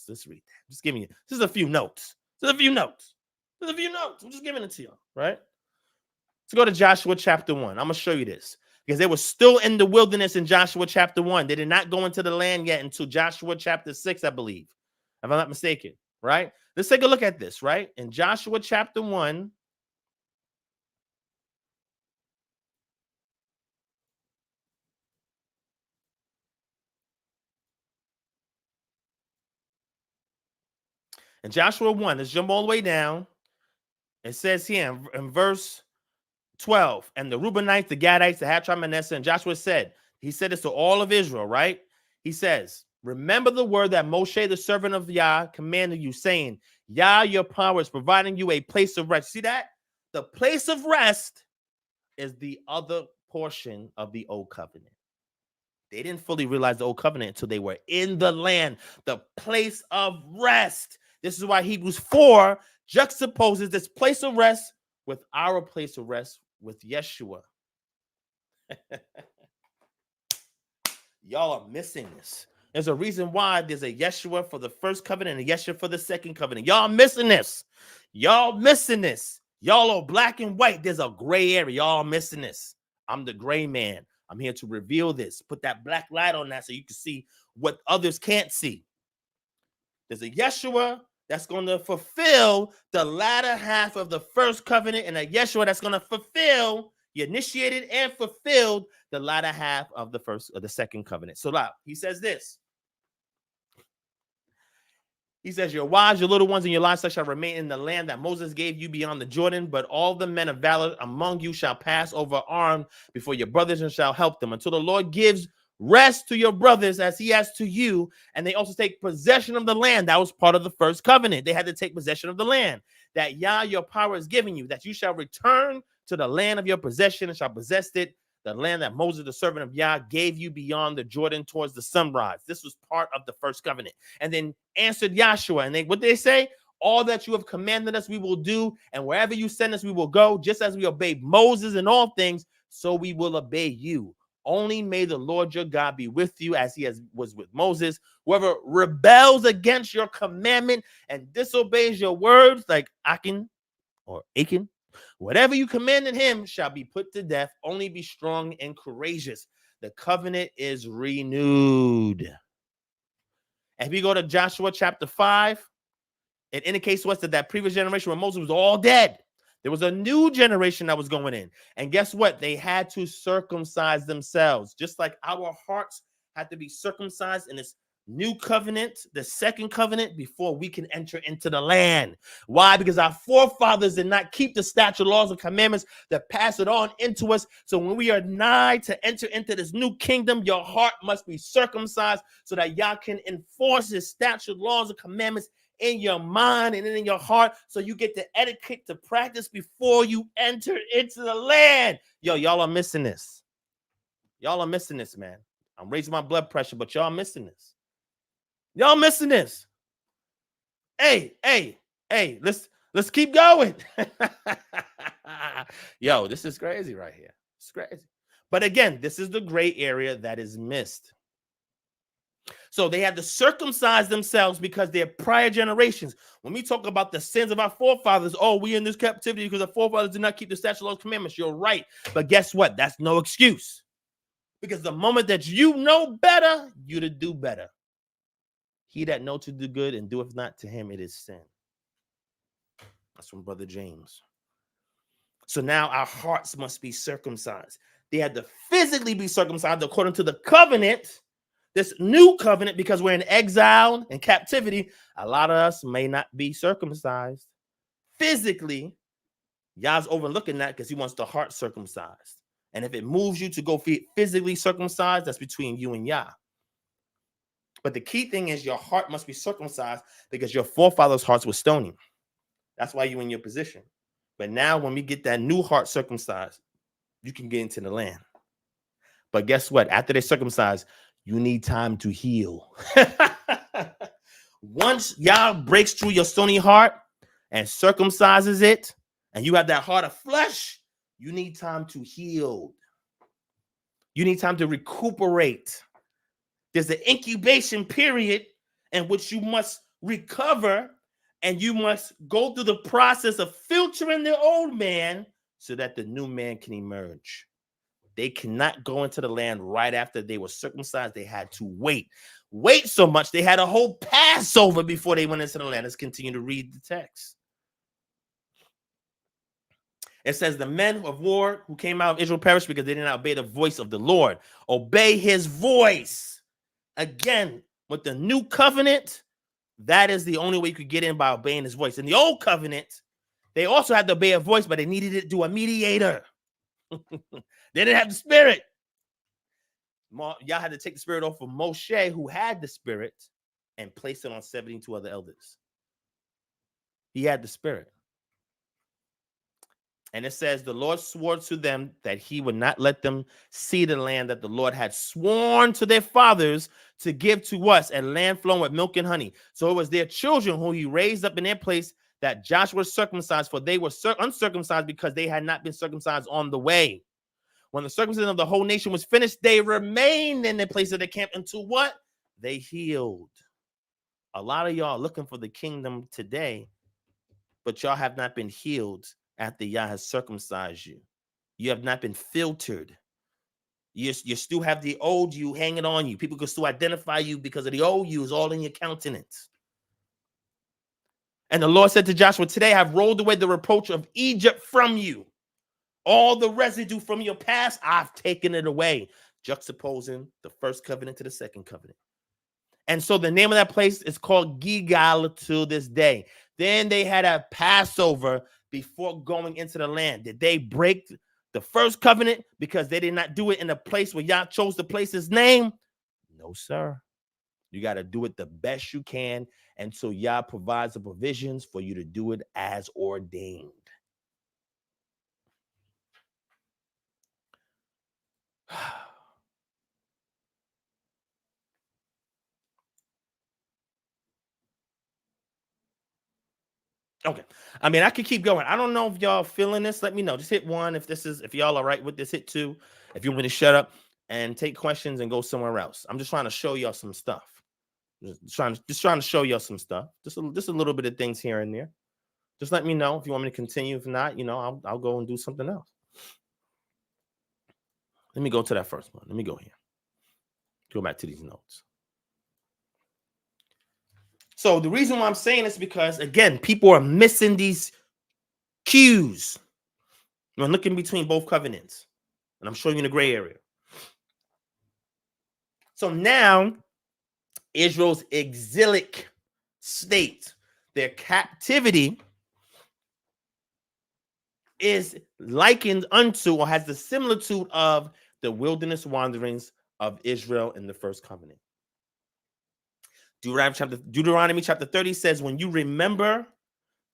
Speaker 1: Let's read that. Just give me, this is a few notes. I'm just giving it to you, right? Let's go to Joshua chapter 1. I'm going to show you this because they were still in the wilderness in Joshua chapter 1. They did not go into the land yet until Joshua chapter 6, I believe, if I'm not mistaken, right? Let's take a look at this, right? In Joshua chapter 1, in Joshua 1, let's jump all the way down. It says here in verse 12, and the Reubenites, the Gadites, the half tribe Manasseh, and Joshua said, he said this to all of Israel, right? He says, remember the word that Moshe, the servant of Yah, commanded you, saying, Yah, your power is providing you a place of rest. See that? The place of rest is the other portion of the old covenant. They didn't fully realize the old covenant until they were in the land, the place of rest. This is why Hebrews 4 juxtaposes this place of rest with our place of rest with Yeshua. Y'all are missing this. There's a reason why there's a Yeshua for the first covenant and a Yeshua for the second covenant. Y'all missing this. Y'all are black and white. There's a gray area. Y'all missing this. I'm the gray man. I'm here to reveal this. Put that black light on that so you can see what others can't see. There's a Yeshua that's going to fulfill the latter half of the first covenant, and a Yeshua that's going to fulfill, he initiated and fulfilled the latter half of the second covenant. So now he says this. He says, your wives, your little ones, and your livestock shall remain in the land that Moses gave you beyond the Jordan, but all the men of valor among you shall pass over armed before your brothers and shall help them until the Lord gives rest to your brothers as he has to you. And they also take possession of the land. That was part of the first covenant. They had to take possession of the land that Yah, your power, is giving you, that you shall return to the land of your possession and shall possess it, the land that Moses, the servant of Yah, gave you beyond the Jordan towards the sunrise. This was part of the first covenant. And then answered Yahshua. And what did they say? All that you have commanded us, we will do. And wherever you send us, we will go. Just as we obeyed Moses in all things, so we will obey you. Only may the Lord your God be with you as he was with Moses. Whoever rebels against your commandment and disobeys your words, like Achan or Achan, whatever you commanded him shall be put to death. Only be strong and courageous. The covenant is renewed. And if we go to Joshua chapter 5, it indicates to us that previous generation where Moses was all dead. There was a new generation that was going in. And guess what? They had to circumcise themselves. Just like our hearts had to be circumcised in this new covenant, the second covenant, before we can enter into the land. Why? Because our forefathers did not keep the statute, laws, and commandments that pass it on into us. So when we are nigh to enter into this new kingdom, your heart must be circumcised so that y'all can enforce his statute, laws, and commandments in your mind and in your heart, so you get the etiquette to practice before you enter into the land. Y'all are missing this. Y'all are missing this, man. I'm raising my blood pressure, but y'all missing this. Y'all missing this. Hey, let's keep going. Yo, this is crazy right here. It's crazy. But again, this is the gray area that is missed. So they had to circumcise themselves because their prior generations, when we talk about the sins of our forefathers, oh, we in this captivity because the forefathers did not keep the statute, laws, commandments. You're right. But guess what? That's no excuse. Because the moment that you know better, you to do better. He that know to do good and doeth not, to him it is sin. That's from Brother James. So now our hearts must be circumcised. They had to physically be circumcised according to the covenant, this new covenant, because we're in exile and captivity. A lot of us may not be circumcised physically. Yah's overlooking that because he wants the heart circumcised. And if it moves you to go physically circumcised, that's between you and Yah. But the key thing is your heart must be circumcised because your forefathers' hearts were stony. That's why you're in your position. But now when we get that new heart circumcised, you can get into the land. But guess what? After they're circumcised, you need time to heal. Once Yah breaks through your stony heart and circumcises it, and you have that heart of flesh, You need time to heal. You need time to recuperate. There's an incubation period in which you must recover, and you must go through the process of filtering the old man so that the new man can emerge. They cannot go into the land right after they were circumcised. They had to wait so much. They had a whole Passover before they went into the land. Let's continue to read the text. It says the men of war who came out of Israel perished because they did not obey the voice of the Lord. Obey his voice. Again, with the new covenant, that is the only way you could get in by obeying his voice. In the old covenant, they also had to obey a voice, but they needed it through a mediator. They didn't have the spirit. Y'all had to take the spirit off of Moshe, who had the spirit, and place it on 72 other elders. He had the spirit. And it says, the Lord swore to them that he would not let them see the land that the Lord had sworn to their fathers to give to us, a land flowing with milk and honey. So it was their children who he raised up in their place that Joshua circumcised, for they were uncircumcised because they had not been circumcised on the way. When the circumcision of the whole nation was finished, they remained in the place of the camp until what? They healed. A lot of y'all looking for the kingdom today, but y'all have not been healed after Yah has circumcised you. You have not been filtered. You still have the old you hanging on you. People can still identify you because of the old you is all in your countenance. And the Lord said to Joshua, today I've rolled away the reproach of Egypt from you. All the residue from your past, I've taken it away. Juxtaposing the first covenant to the second covenant. And so the name of that place is called Gilgal to this day. Then they had a Passover before going into the land. Did they break the first covenant because they did not do it in a place where Yah chose to place his name? No, sir. You got to do it the best you can until Yah provides the provisions for you to do it as ordained. Okay. I mean, I could keep going. I don't know if y'all feeling this. Let me know. Just hit 1 if y'all are right with this. Hit 2 if you want me to shut up and take questions and go somewhere else. I'm just trying to show y'all some stuff. Just trying to show y'all some stuff. Just a little bit of things here and there. Just let me know if you want me to continue. If not, I'll go and do something else. Let me go to that first one. Let me go here. Go back to these notes. So the reason why I'm saying this is because, again, people are missing these cues. I'm looking between both covenants, and I'm showing you the gray area. So now, Israel's exilic state, their captivity, is likened unto or has the similitude of the wilderness wanderings of Israel in the first covenant. Deuteronomy chapter 30 says, when you remember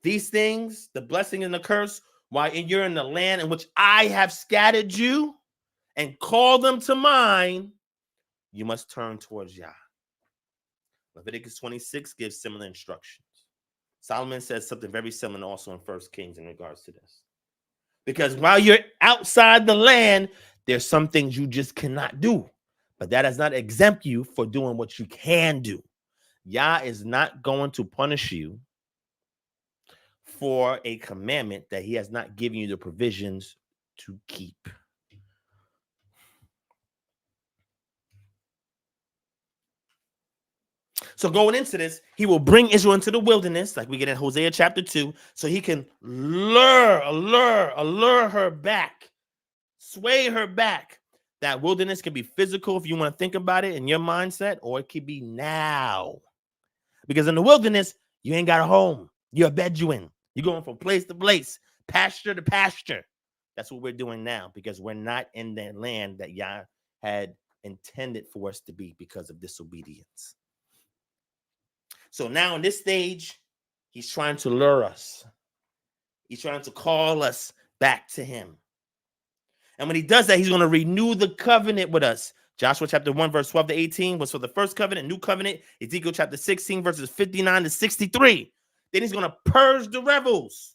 Speaker 1: these things, the blessing and the curse, while you're in the land in which I have scattered you and call them to mind, you must turn towards Yah. Leviticus 26 gives similar instructions. Solomon says something very similar also in 1 Kings in regards to this. Because while you're outside the land, there's some things you just cannot do. But that does not exempt you for doing what you can do. Yah is not going to punish you for a commandment that he has not given you the provisions to keep. So going into this, he will bring Israel into the wilderness, like we get in Hosea chapter 2, so he can allure her back, sway her back. That wilderness can be physical if you want to think about it in your mindset, or it could be now. Because in the wilderness, you ain't got a home. You're a Bedouin. You're going from place to place, pasture to pasture. That's what we're doing now, because we're not in that land that Yah had intended for us to be because of disobedience. So now in this stage, he's trying to lure us. He's trying to call us back to him. And when he does that, he's going to renew the covenant with us. Joshua chapter 1, verse 12 to 18 was for the first covenant, new covenant. Ezekiel chapter 16, verses 59 to 63. Then he's going to purge the rebels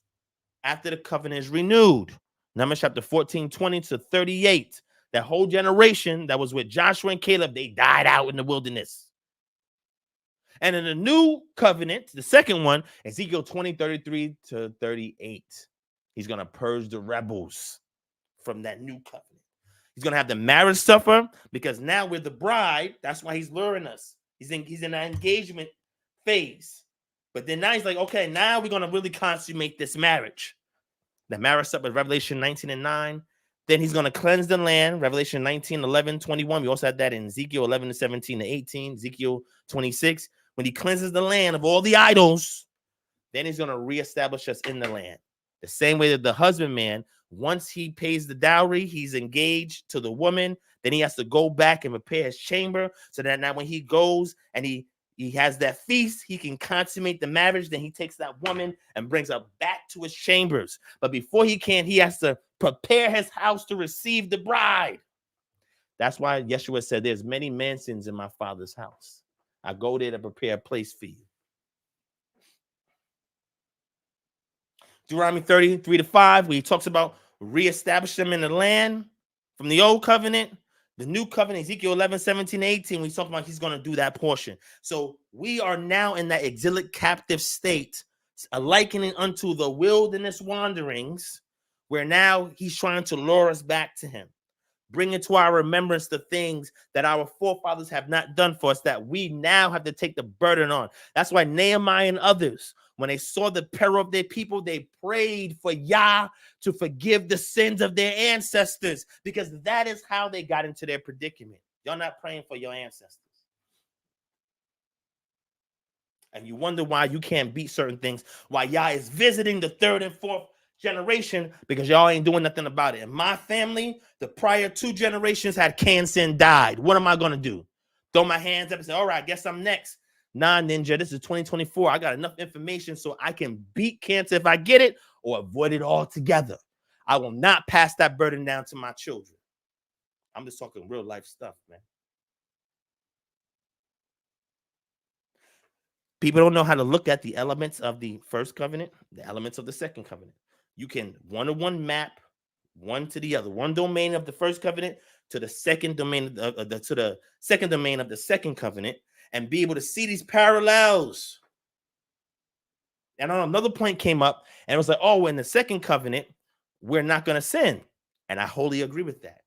Speaker 1: after the covenant is renewed. Numbers chapter 14, 20 to 38. That whole generation that was with Joshua and Caleb, they died out in the wilderness. And in the new covenant, the second one, Ezekiel 20, 33 to 38. He's going to purge the rebels from that new covenant. He's going to have the marriage supper because now we're the bride. That's why he's luring us. He's in that engagement phase. But then now he's like, okay, now we're going to really consummate this marriage. The marriage supper, Revelation 19 and 9. Then he's going to cleanse the land, Revelation 19, 11, 21. We also had that in Ezekiel 11 to 17 to 18, Ezekiel 26. When he cleanses the land of all the idols, then he's going to reestablish us in the land. The same way that the husbandman, once he pays the dowry, he's engaged to the woman. Then he has to go back and prepare his chamber so that now when he goes and he has that feast, he can consummate the marriage. Then he takes that woman and brings her back to his chambers. But before he can, he has to prepare his house to receive the bride. That's why Yeshua said, there's many mansions in my Father's house. I go there to prepare a place for you. Deuteronomy 33 to 5, where he talks about reestablish them in the land from the old covenant. The new covenant, Ezekiel 11, 17, 18, we talk about he's going to do that portion. So we are now in that exilic captive state, likening unto the wilderness wanderings, where now he's trying to lure us back to him. Bring into our remembrance the things that our forefathers have not done for us, that we now have to take the burden on. That's why Nehemiah and others, when they saw the peril of their people, they prayed for Yah to forgive the sins of their ancestors, because that is how they got into their predicament. You're not praying for your ancestors. And you wonder why you can't beat certain things, why Yah is visiting the third and fourth generation, because y'all ain't doing nothing about it. In my family, the prior 2 generations had cancer and died. What am I going to do? Throw my hands up and say, all right, I guess I'm next. Nah, Ninja, this is 2024. I got enough information so I can beat cancer if I get it or avoid it altogether. I will not pass that burden down to my children. I'm just talking real life stuff, man. People don't know how to look at the elements of the first covenant, the elements of the second covenant. You can one-to-one map one to the other, one domain of the first covenant to the second domain to the second domain of the second covenant, and be able to see these parallels. And on another point came up, and it was like, oh, in the second covenant, we're not going to sin. And I wholly agree with that.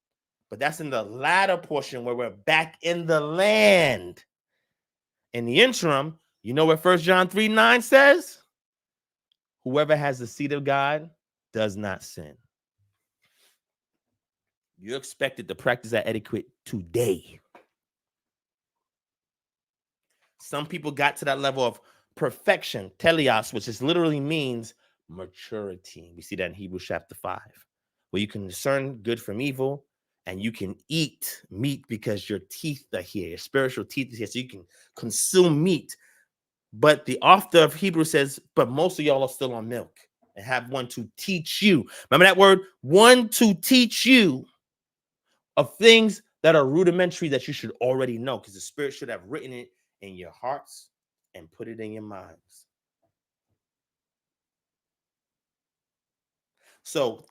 Speaker 1: But that's in the latter portion where we're back in the land. In the interim, you know what 1 John 3:9 says? Whoever has the seed of God does not sin. You're expected to practice that etiquette today. Some people got to that level of perfection, teleos, which just literally means maturity. We see that in Hebrews chapter 5, where you can discern good from evil, and you can eat meat because your teeth are here, your spiritual teeth is here, so you can consume meat. But the author of Hebrews says, but most of y'all are still on milk and have one to teach you. Remember that word? One to teach you of things that are rudimentary that you should already know, because the Spirit should have written it in your hearts and put it in your minds. So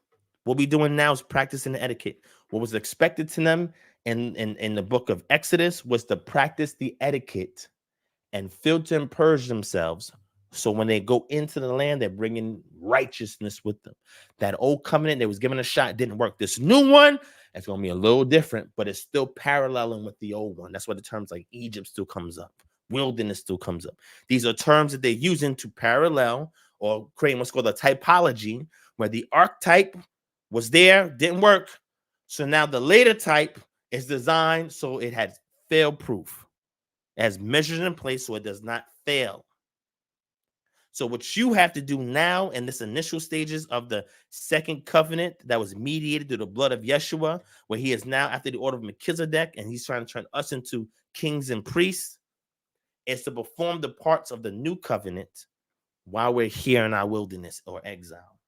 Speaker 1: what we're doing now is practicing the etiquette. What was expected to them in the book of Exodus was to practice the etiquette and filter and purge themselves, so when they go into the land, they're bringing righteousness with them. That old covenant, they was given a shot, didn't work. This new one, it's going to be a little different, but it's still paralleling with the old one. That's why the terms like Egypt still comes up. Wilderness still comes up. These are terms that they're using to parallel or create what's called a typology, where the archetype was there, didn't work. So now the later type is designed so it had fail-proof, as measures in place so it does not fail. So what you have to do now in this initial stages of the second covenant that was mediated through the blood of Yeshua, where he is now after the order of Melchizedek, and he's trying to turn us into kings and priests, is to perform the parts of the new covenant while we're here in our wilderness or exile.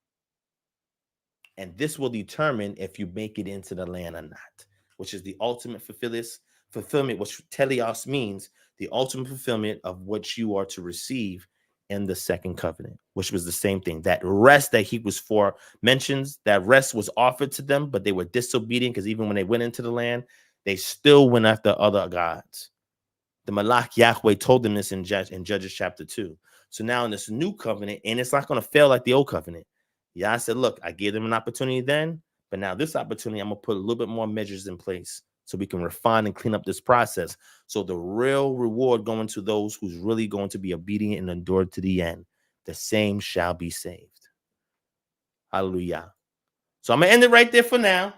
Speaker 1: And this will determine if you make it into the land or not, which is the ultimate fulfillment, which teleos means the ultimate fulfillment of what you are to receive in the second covenant, which was the same thing. That rest that he was for mentions, that rest was offered to them, but they were disobedient because even when they went into the land, they still went after other gods. The Malach Yahweh told them this in Judges chapter 2. So now in this new covenant, and it's not going to fail like the old covenant. Yah said, look, I gave them an opportunity then, but now this opportunity, I'm going to put a little bit more measures in place so we can refine and clean up this process. So the real reward going to those who's really going to be obedient and endure to the end, the same shall be saved. Hallelujah. So I'm going to end it right there for now.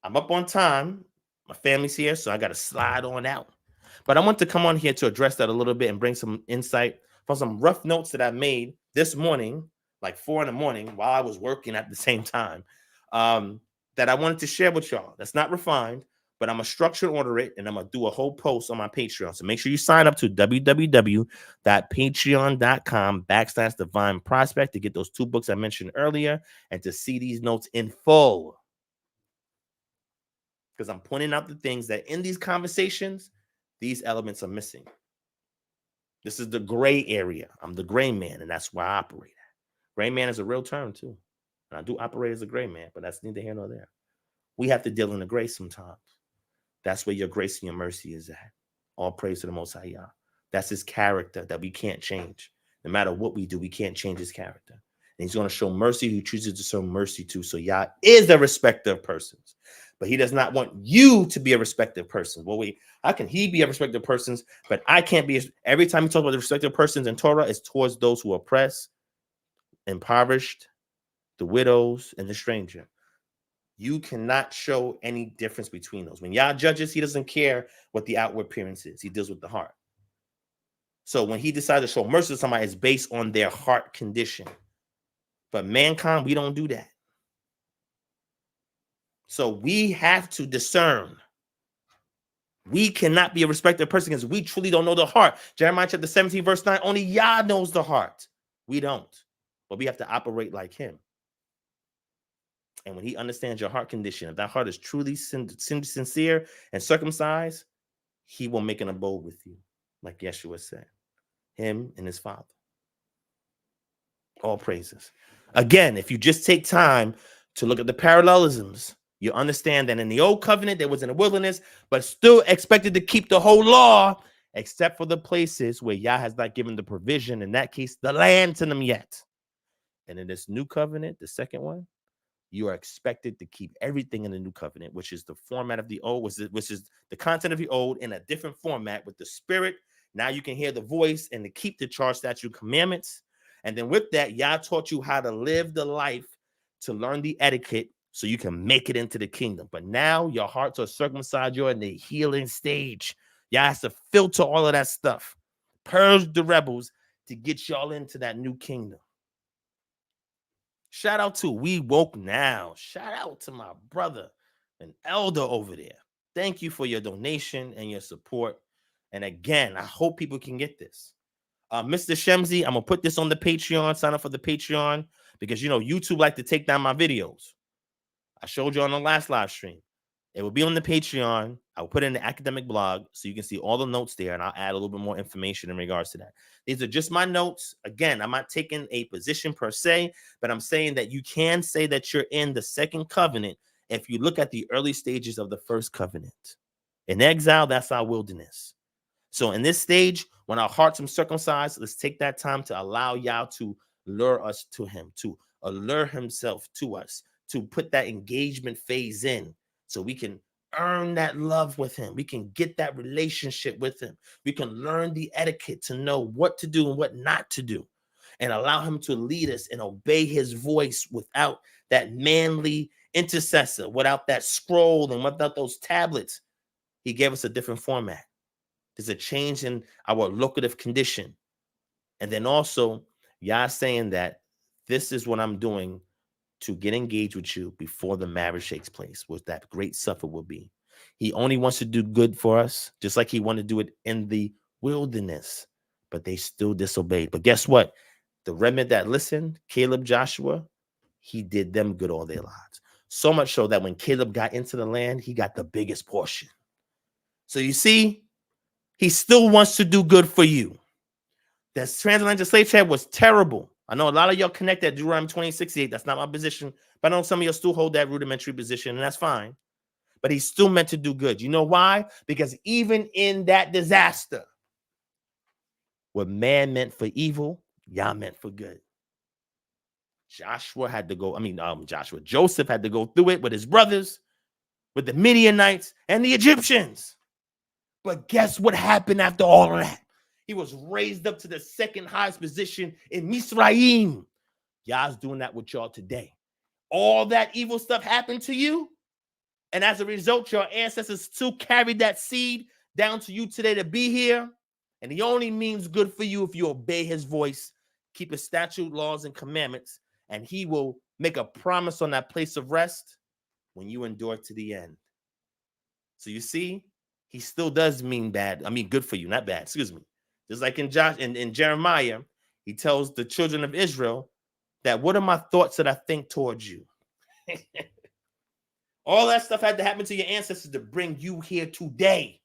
Speaker 1: I'm up on time. My family's here, so I got to slide on out. But I want to come on here to address that a little bit and bring some insight from some rough notes that I made this morning, like 4 a.m, while I was working at the same time, that I wanted to share with y'all. That's not refined, but I'm going to structure and order it, and I'm going to do a whole post on my Patreon. So make sure you sign up to www.patreon.com/DivineProspect to get those 2 books I mentioned earlier and to see these notes in full. Because I'm pointing out the things that in these conversations, these elements are missing. This is the gray area. I'm the gray man, and that's why I operate at. Gray man is a real term, too. And I do operate as a gray man, but that's neither here nor there. We have to deal in the grace sometimes. That's where your grace and your mercy is at. All praise to the Most High Yah. That's his character that we can't change. No matter what we do, we can't change his character. And he's going to show mercy who chooses to show mercy to. So Yah is a respecter of persons. But he does not want you to be a respected person. Well, how can he be a respected person? But I can't be. Every time he talks about the respected persons in Torah, it's towards those who are oppressed, impoverished, the widows, and the stranger. You cannot show any difference between those. When Yah judges, he doesn't care what the outward appearance is. He deals with the heart. So when he decides to show mercy to somebody, it's based on their heart condition. But mankind, we don't do that. So we have to discern. We cannot be a respected person because we truly don't know the heart. Jeremiah chapter 17, verse 9, only Yah knows the heart. We don't. But we have to operate like him. And when he understands your heart condition, if that heart is truly sincere and circumcised, he will make an abode with you, like Yeshua said. Him and his Father. All praises. Again, if you just take time to look at the parallelisms, you understand that in the old covenant, they was in the wilderness, but still expected to keep the whole law, except for the places where Yah has not given the provision, in that case, the land to them yet. And in this new covenant, the second one, you are expected to keep everything in the new covenant, which is the format of the old, which is the content of the old in a different format with the spirit. Now you can hear the voice and to keep the charge, statute, commandments. And then with that, Yah taught you how to live the life, to learn the etiquette so you can make it into the kingdom. But now your hearts are circumcised. You're in the healing stage. Yah has to filter all of that stuff, purge the rebels to get y'all into that new kingdom. Shout out to We Woke Now. Shout out to my brother, an elder over there. Thank you for your donation and your support. And again, I hope people can get this. Mr. Shemzi, I'm going to put this on the Patreon. Sign up for the Patreon because, YouTube like to take down my videos. I showed you on the last live stream. It will be on the Patreon. I'll put it in the academic blog so you can see all the notes there, and I'll add a little bit more information in regards to that. These are just my notes. Again, I'm not taking a position per se, but I'm saying that you can say that you're in the second covenant if you look at the early stages of the first covenant. In exile, that's our wilderness. So in this stage, when our hearts are circumcised, let's take that time to allow Yah to lure us to him, to allure himself to us, to put that engagement phase in so we can earn that love with him. We can get that relationship with him. We can learn the etiquette to know what to do and what not to do and allow him to lead us and obey his voice without that manly intercessor, without that scroll and without those tablets. He gave us a different format. There's a change in our locative condition. And then also, Yah saying that this is what I'm doing to get engaged with you before the marriage takes place, what that great suffer will be. He only wants to do good for us, just like he wanted to do it in the wilderness, but they still disobeyed. But guess what? The remnant that listened, Caleb, Joshua, he did them good all their lives. So much so that when Caleb got into the land, he got the biggest portion. So you see, he still wants to do good for you. This transatlantic slave trade was terrible. I know a lot of y'all connect that Deuteronomy 20:68. That's not my position, but I know some of y'all still hold that rudimentary position, and that's fine. But he's still meant to do good. You know why? Because even in that disaster, what man meant for evil, Yah meant for good. Joseph had to go through it with his brothers, with the Midianites and the Egyptians. But guess what happened after all of that? He was raised up to the second highest position in Misraim. Yah's doing that with y'all today. All that evil stuff happened to you, and as a result, your ancestors still carried that seed down to you today to be here. And he only means good for you if you obey his voice, keep his statute, laws, and commandments, and he will make a promise on that place of rest when you endure to the end. So you see, he still does mean bad. I mean, good for you, not bad. Excuse me. Just like in Jeremiah, he tells the children of Israel that what are my thoughts that I think towards you? All that stuff had to happen to your ancestors to bring you here today.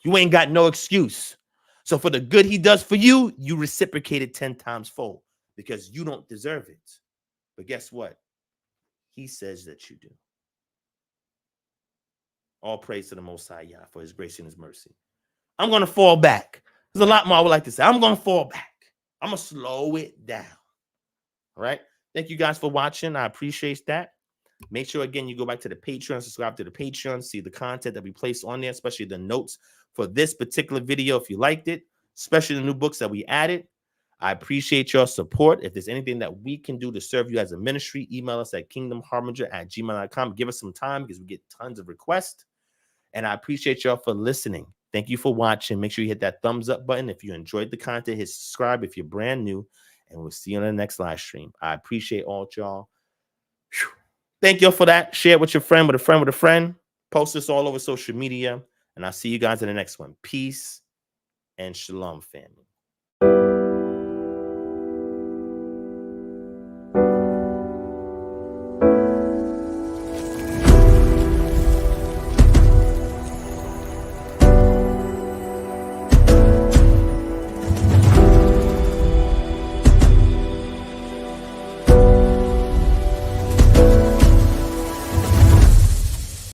Speaker 1: You ain't got no excuse. So for the good he does for you, you reciprocate it 10 times fold because you don't deserve it. But guess what? He says that you do. All praise to the Most High Yah for his grace and his mercy. I'm going to fall back. There's a lot more I would like to say. I'm going to fall back. I'm going to slow it down. All right. Thank you guys for watching. I appreciate that. Make sure, again, you go back to the Patreon, subscribe to the Patreon, see the content that we place on there, especially the notes for this particular video if you liked it, especially the new books that we added. I appreciate your support. If there's anything that we can do to serve you as a ministry, email us at kingdomharbinger@gmail.com. Give us some time because we get tons of requests. And I appreciate y'all for listening. Thank you for watching. Make sure you hit that thumbs up button. If you enjoyed the content, hit subscribe if you're brand new. And we'll see you on the next live stream. I appreciate all y'all. Thank you for that. Share it with your friend, with a friend, with a friend. Post this all over social media. And I'll see you guys in the next one. Peace and shalom, family.